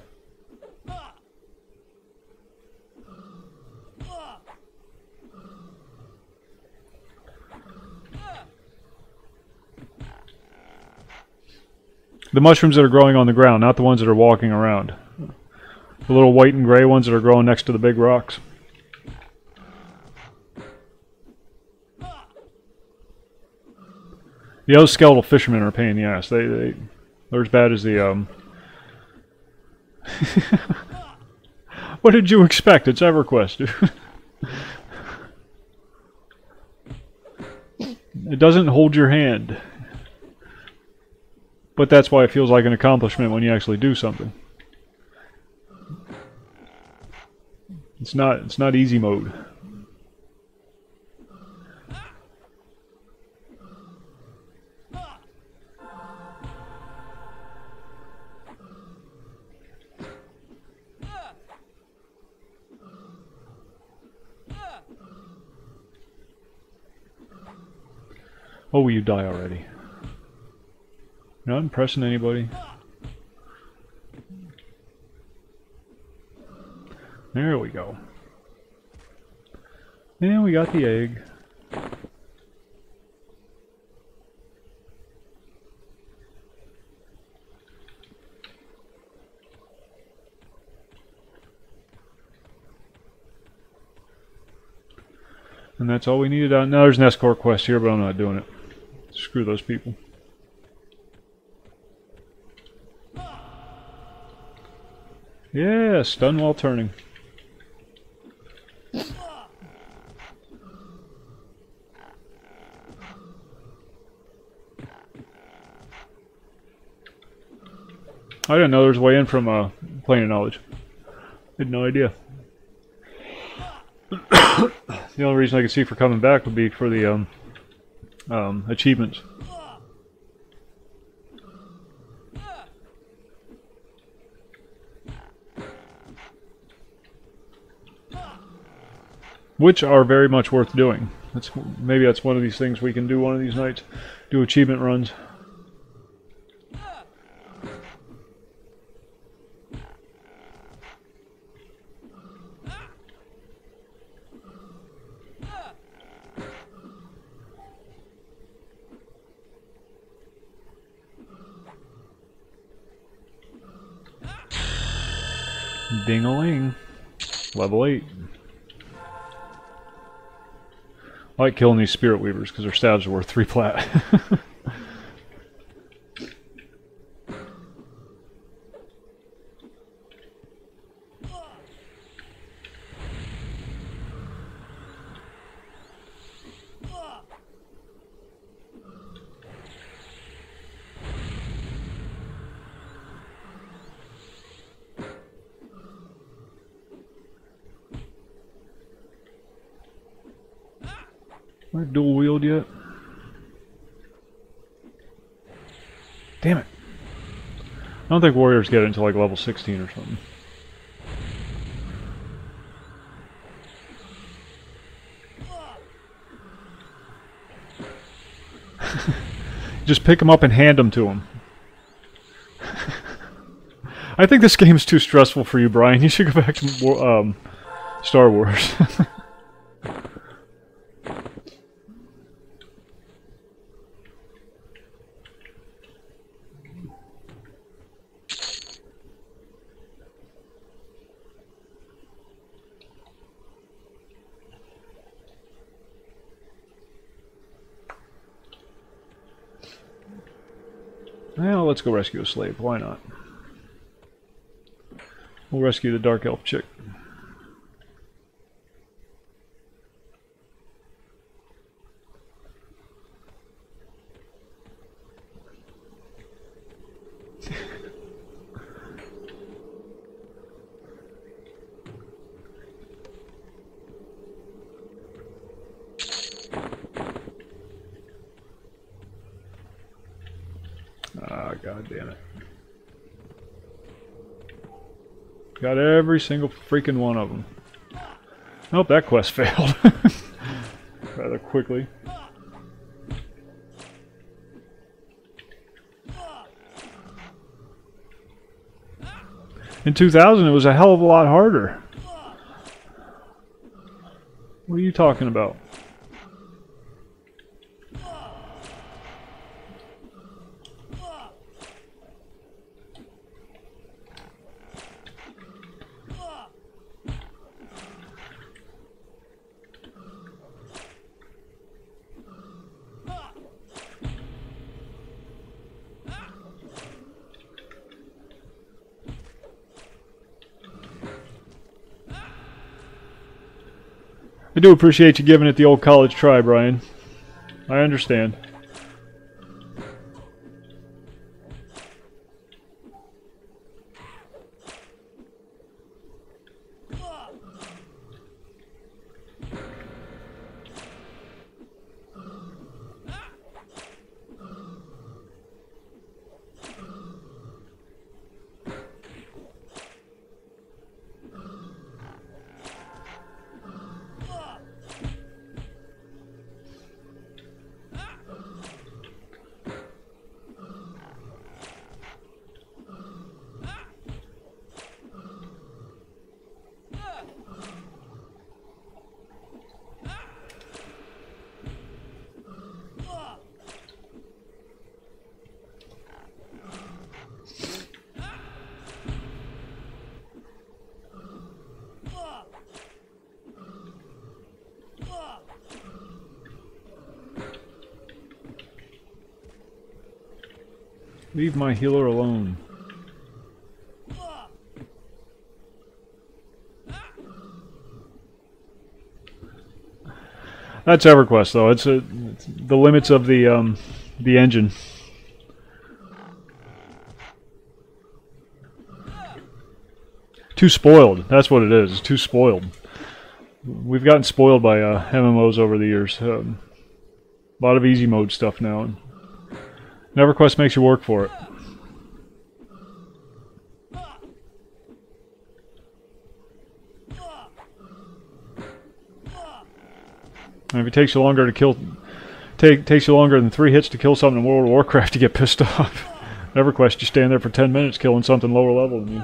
The mushrooms that are growing on the ground, not the ones that are walking around. The little white and gray ones that are growing next to the big rocks. The other skeletal fishermen are a pain in the ass. They're as bad as the What did you expect? It's EverQuest, dude. It doesn't hold your hand. But that's why it feels like an accomplishment when you actually do something. It's not easy mode. Oh, will you die already? You're not impressing anybody. There we go. And we got the egg. And that's all we needed out. Now there's an escort quest here, but I'm not doing it. Screw those people. Yeah, stun while turning. I didn't know there was a way in from Plane of Knowledge. Had no idea. The only reason I could see for coming back would be for the achievements. Which are very much worth doing. Maybe that's one of these things we can do one of these nights. Do achievement runs. Ding-a-ling. Level 8. I like killing these spirit weavers because their stabs are worth 3 plat. Am I dual wield yet? Damn it. I don't think warriors get it until like level 16 or something. Just pick them up and hand them to them. I think this game's too stressful for you, Brian. You should go back to Star Wars. Well, let's go rescue a slave. Why not? We'll rescue the Dark Elf chick. Ah, god damn it. Got every single freaking one of them. Nope, that quest failed. Rather quickly. In 2000 it was a hell of a lot harder. What are you talking about? I do appreciate you giving it the old college try, Brian. I understand. Leave my healer alone. That's EverQuest, though. It's the limits of the engine. Too spoiled. That's what it is. It's too spoiled. We've gotten spoiled by MMOs over the years. A lot of easy mode stuff now. And EverQuest makes you work for it. And if it takes you longer to kill, takes you longer than 3 hits to kill something in World of Warcraft, you get pissed off. EverQuest, you stand there for 10 minutes killing something lower level than you.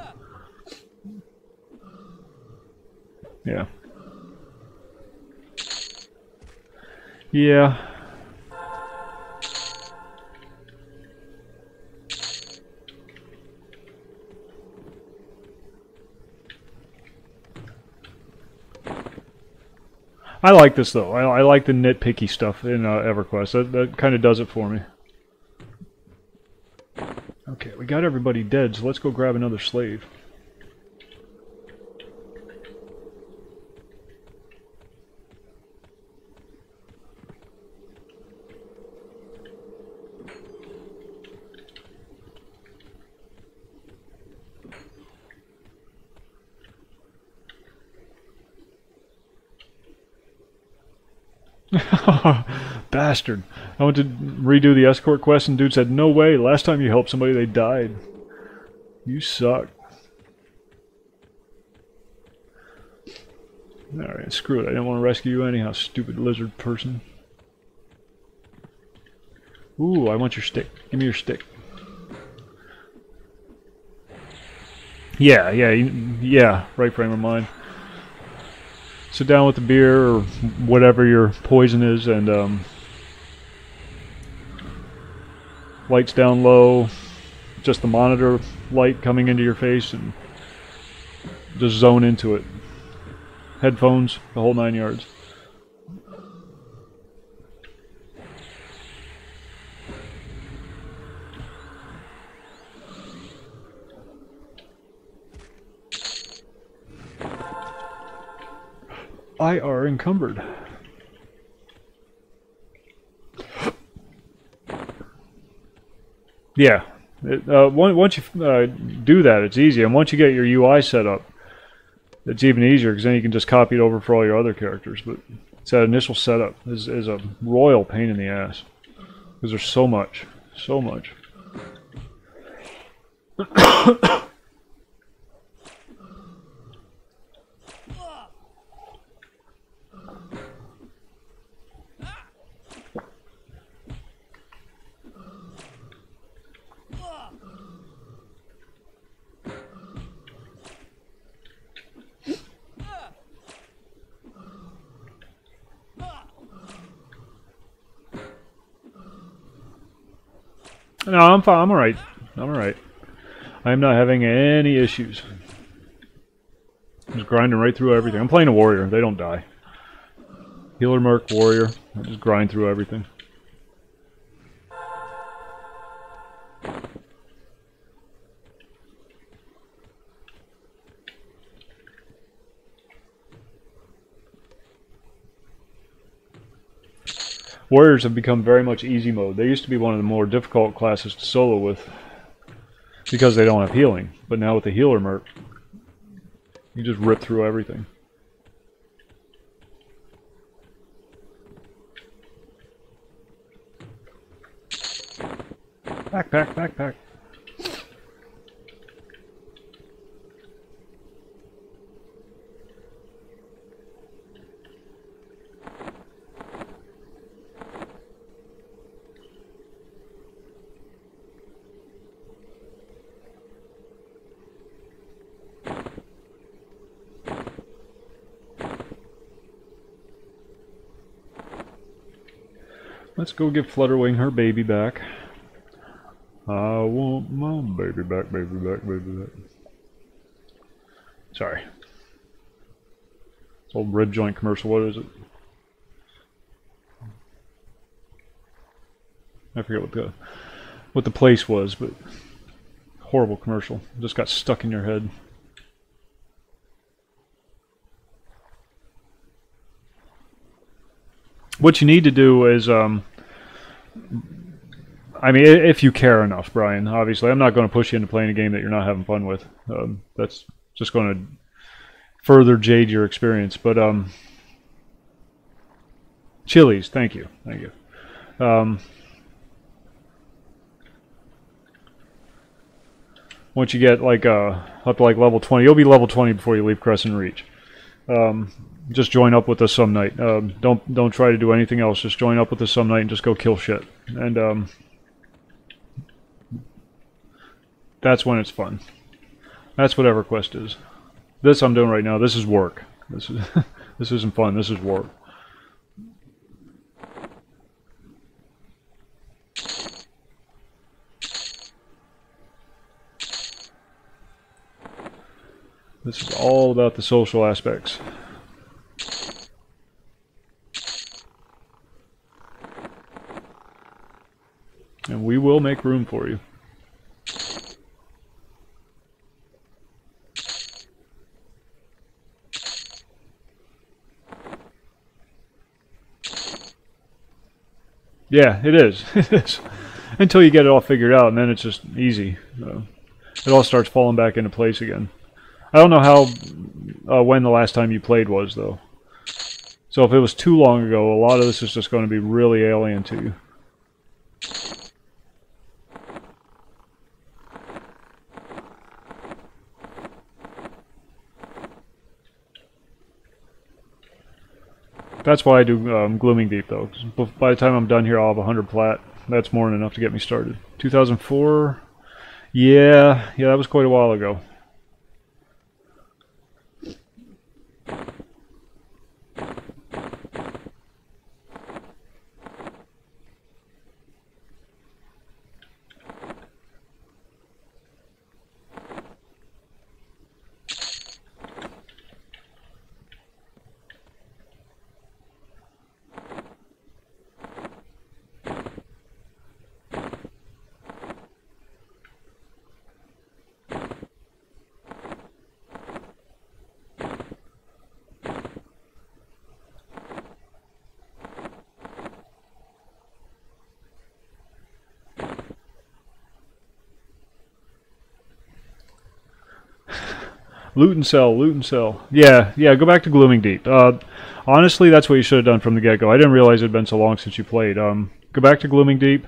Yeah. Yeah. I like this though. I like the nitpicky stuff in EverQuest. That kind of does it for me. Okay, we got everybody dead, so let's go grab another slave. Bastard. I went to redo the escort quest and dude said, no way, last time you helped somebody they died. You suck. Alright, screw it. I didn't want to rescue you anyhow, stupid lizard person. Ooh, I want your stick. Give me your stick. Yeah, right frame of mind. Sit down with the beer or whatever your poison is and lights down low, just the monitor light coming into your face and just zone into it. Headphones, the whole 9 yards. I are encumbered. Yeah, once you do that, it's easy. And once you get your UI set up, it's even easier because then you can just copy it over for all your other characters. But it's that initial setup is a royal pain in the ass because there's so much, so much. No, I'm fine. I'm alright. I'm alright. I'm not having any issues. I'm just grinding right through everything. I'm playing a warrior. They don't die. Healer, merc, warrior. I just grind through everything. Warriors have become very much easy mode. They used to be one of the more difficult classes to solo with because they don't have healing. But now with the healer merc, you just rip through everything. Backpack, backpack. Let's go give Flutterwing her baby back. I want my baby back, baby back, baby back. Sorry. It's old rib joint commercial, what is it? I forget what the... what the place was, but horrible commercial. Just got stuck in your head. What you need to do is, I mean, if you care enough, Brian, obviously, I'm not going to push you into playing a game that you're not having fun with. That's just going to further jade your experience. But, Chili's, thank you. Thank you. Once you get like up to like level 20, you'll be level 20 before you leave Crescent Reach. Just join up with us some night. Don't try to do anything else. Just join up with us some night and just go kill shit. And that's when it's fun. That's what EverQuest is. This I'm doing right now. This is work. This is this isn't fun. This is work. This is all about the social aspects. And we will make room for you. Yeah, it is. It is. Until you get it all figured out, and then it's just easy. It all starts falling back into place again. I don't know how, when the last time you played was, though. So if it was too long ago, a lot of this is just going to be really alien to you. That's why I do Glooming Deep, though. 'Cause by the time I'm done here, I'll have 100 plat. That's more than enough to get me started. 2004? Yeah, that was quite a while ago. Loot and sell, loot and sell. Yeah, go back to Glooming Deep. Honestly, that's what you should have done from the get-go. I didn't realize it had been so long since you played. Go back to Glooming Deep,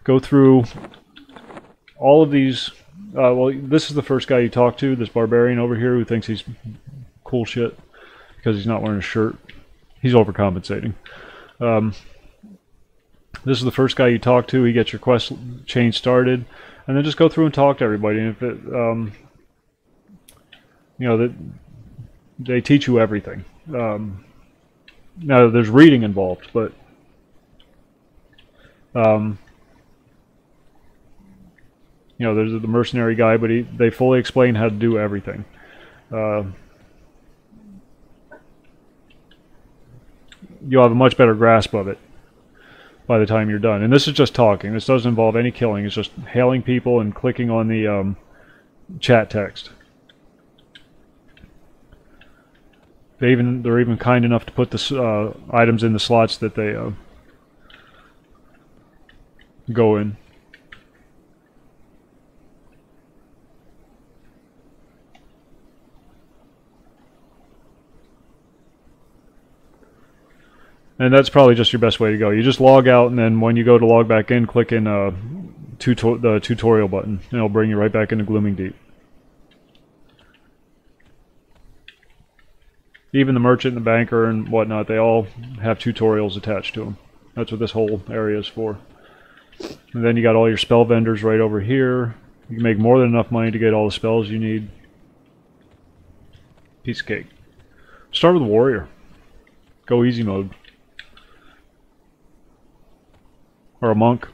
go through all of these. Well, this is the first guy you talk to, this barbarian over here who thinks he's cool shit because he's not wearing a shirt. He's overcompensating. This is the first guy you talk to. He gets your quest chain started, and then just go through and talk to everybody. And if it, you know, that they teach you everything. Now there's reading involved, but you know, there's the mercenary guy, but they fully explain how to do everything. You'll have a much better grasp of it by the time you're done. And this is just talking. This doesn't involve any killing. It's just hailing people and clicking on the chat text. They're even kind enough to put the items in the slots that they go in. And that's probably just your best way to go. You just log out, and then when you go to log back in, click in the tutorial button, and it'll bring you right back into Glooming Deep. Even the merchant and the banker and whatnot, they all have tutorials attached to them. That's what this whole area is for. And then you got all your spell vendors right over here. You can make more than enough money to get all the spells you need. Piece of cake. Start with a warrior. Go easy mode. Or a monk.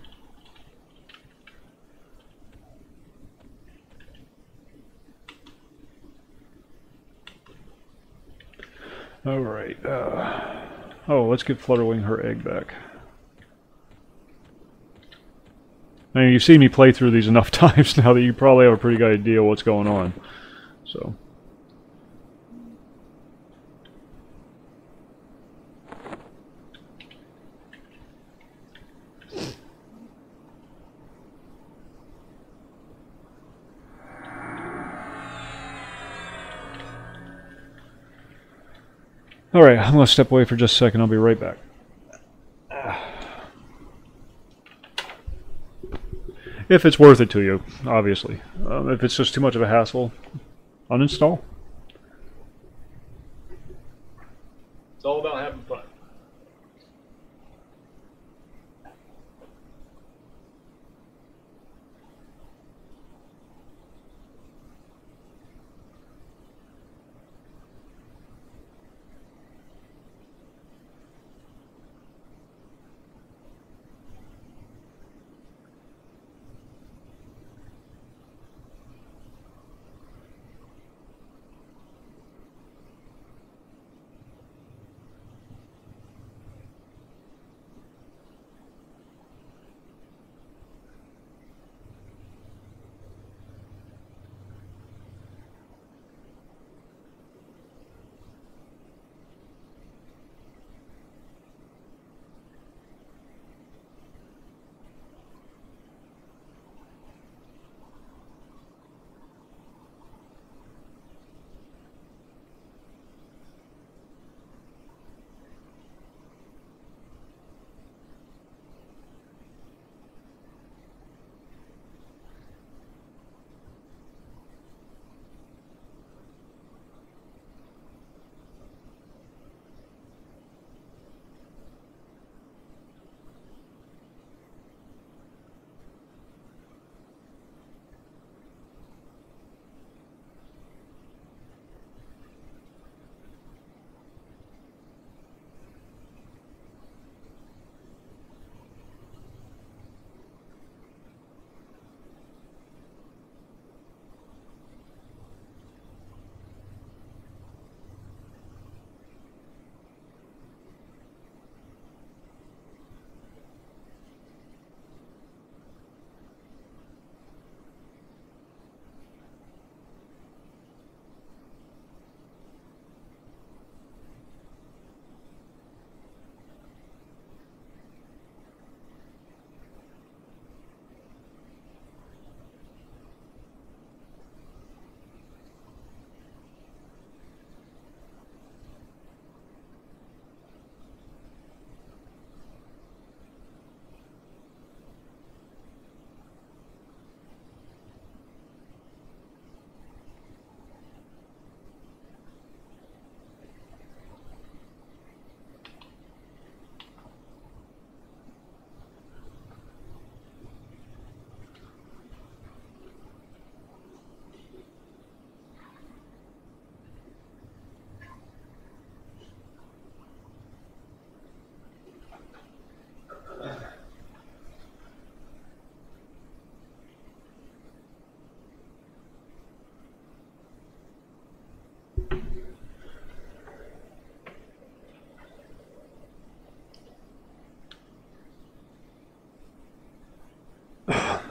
Alright. Oh, let's give Flutterwing her egg back. I mean, you've seen me play through these enough times now that you probably have a pretty good idea what's going on. So. Alright, I'm going to step away for just a second. I'll be right back. If it's worth it to you, obviously. If it's just too much of a hassle, uninstall. It's all about having fun.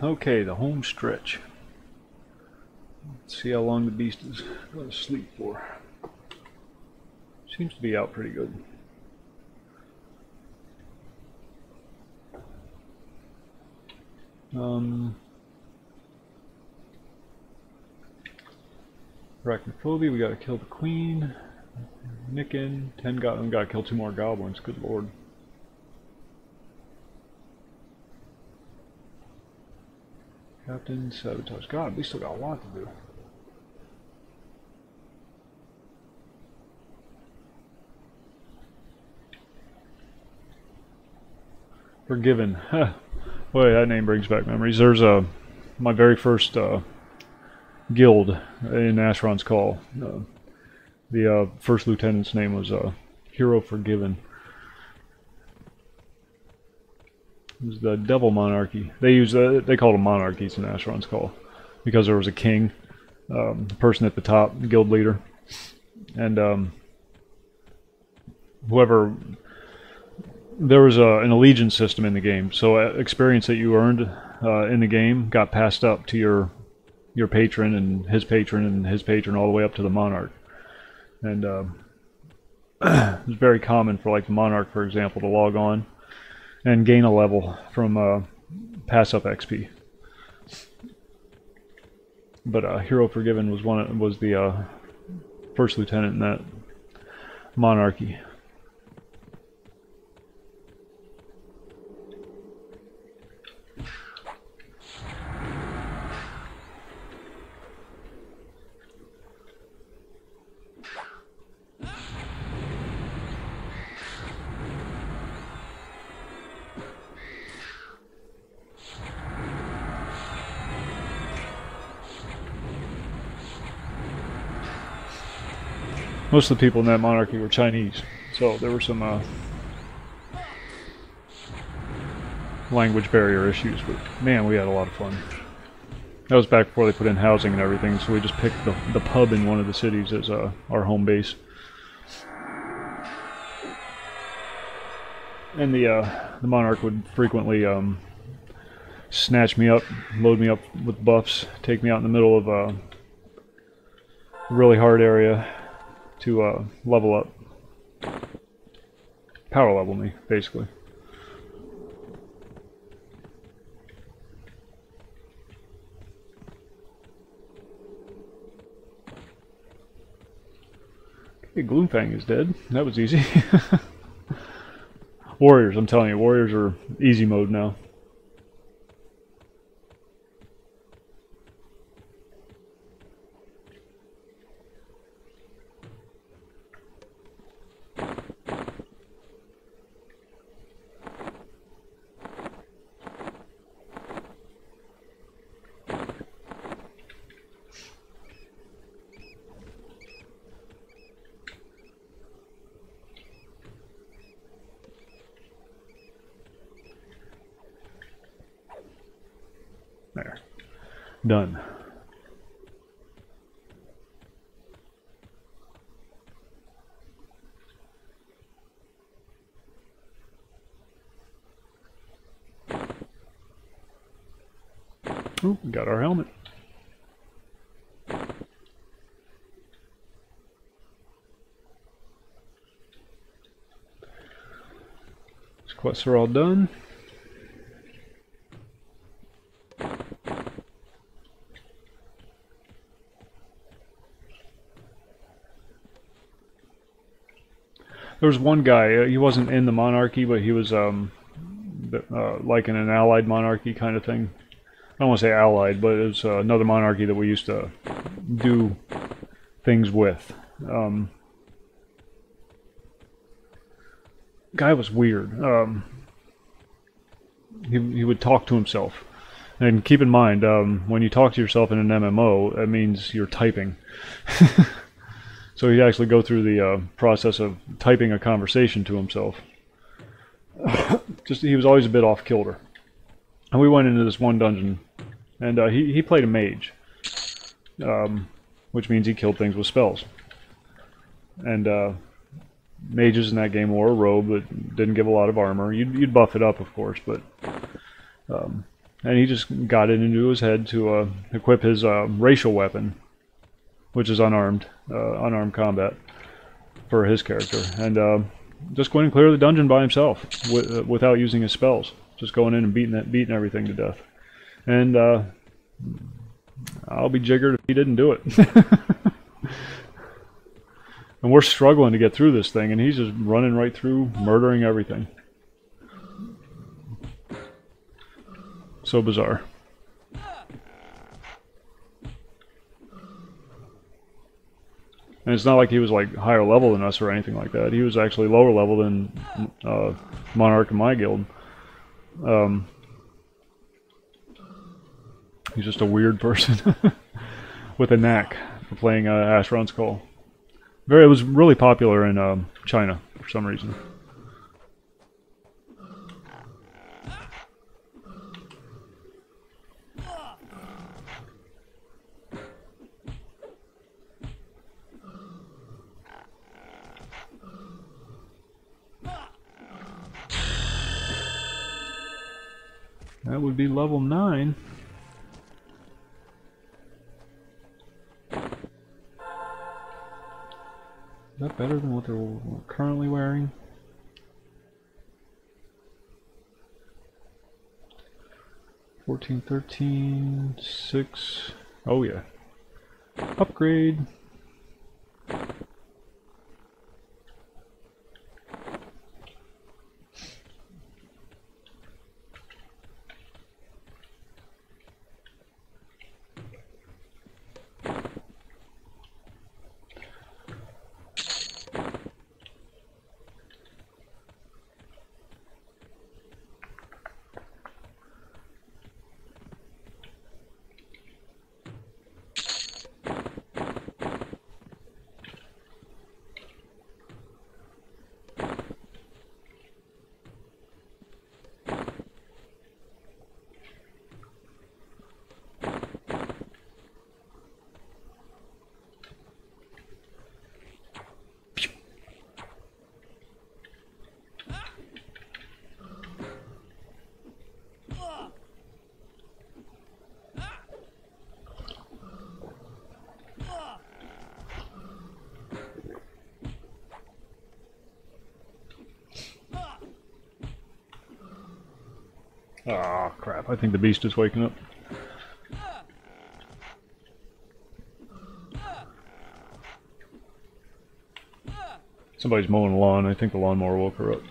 Okay, the home stretch. Let's see how long the beast is going to sleep for. Seems to be out pretty good. Arachnophobia, we gotta kill the queen. Nickin, 10 goblins, gotta kill 2 more goblins, good lord. Captain, sabotage. God, we still got a lot to do. Forgiven. Boy, that name brings back memories. There's my very first guild in Asheron's Call. The first lieutenant's name was Hero Forgiven. It was the Devil Monarchy. They called them monarchies in Asheron's Call because there was a king, the person at the top, the guild leader, and whoever. There was an allegiance system in the game, so experience that you earned in the game got passed up to your patron and his patron and his patron all the way up to the monarch. And it's very common for like the monarch, for example, to log on and gain a level from pass up XP. But Hero Forgiven was the first lieutenant in that monarchy. Most of the people in that monarchy were Chinese, so there were some language barrier issues, but man, we had a lot of fun. That was back before they put in housing and everything, so we just picked the pub in one of the cities as our home base. And the monarch would frequently snatch me up, load me up with buffs, take me out in the middle of a really hard area to level up. Power level me, basically. Okay, Gloomfang is dead. That was easy. Warriors, I'm telling you, warriors are easy mode now. There. Done. Ooh, we got our helmet. These quests are all done. There was one guy, he wasn't in the monarchy, but he was like in an allied monarchy kind of thing. I don't want to say allied, but it was another monarchy that we used to do things with. Guy was weird. He would talk to himself. And keep in mind, when you talk to yourself in an MMO, that means you're typing. So he'd actually go through the process of typing a conversation to himself. Just he was always a bit off kilter. And we went into this one dungeon, and he played a mage, which means he killed things with spells. And mages in that game wore a robe that didn't give a lot of armor. You'd buff it up, of course, but and he just got it into his head to equip his racial weapon, which is unarmed combat for his character, and just going and clear the dungeon by himself without using his spells, just going in and beating everything to death. And I'll be jiggered if he didn't do it. And we're struggling to get through this thing, and he's just running right through, murdering everything. So bizarre. And it's not like he was like higher level than us or anything like that. He was actually lower level than Monarch in my guild. He's just a weird person with a knack for playing Asheron's Call. It was really popular in China for some reason. That would be level 9. Is that better than what they're currently wearing? 14, 13, 6. Oh yeah. Upgrade. Ah, crap. I think the beast is waking up. Somebody's mowing the lawn. I think the lawnmower woke her up.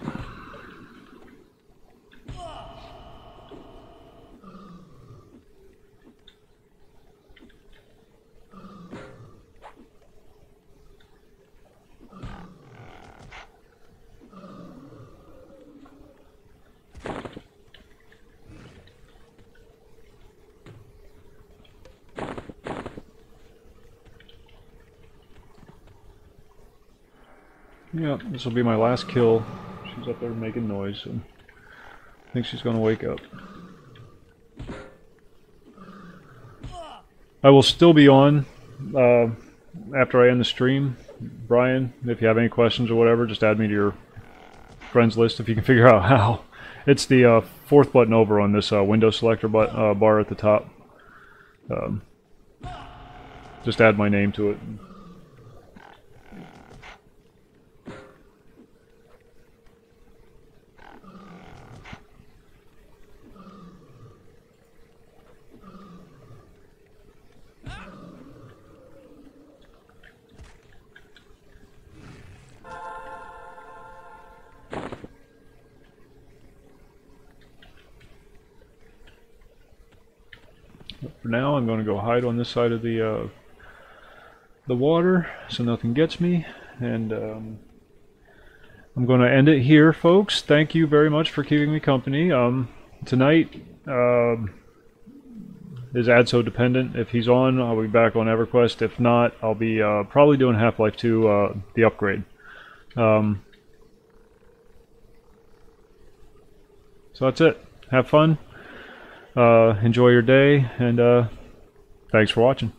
Yeah, this will be my last kill. She's up there making noise, and I think she's going to wake up. I will still be on after I end the stream. Brian, if you have any questions or whatever, just add me to your friends list if you can figure out how. It's the fourth button over on this window selector bar at the top. Just add my name to it. But for now, I'm going to go hide on this side of the water so nothing gets me, and I'm going to end it here, folks. Thank you very much for keeping me company. Tonight is ADSO dependent. If he's on, I'll be back on EverQuest. If not, I'll be probably doing Half-Life 2, the upgrade. So that's it. Have fun. Enjoy your day, and thanks for watching.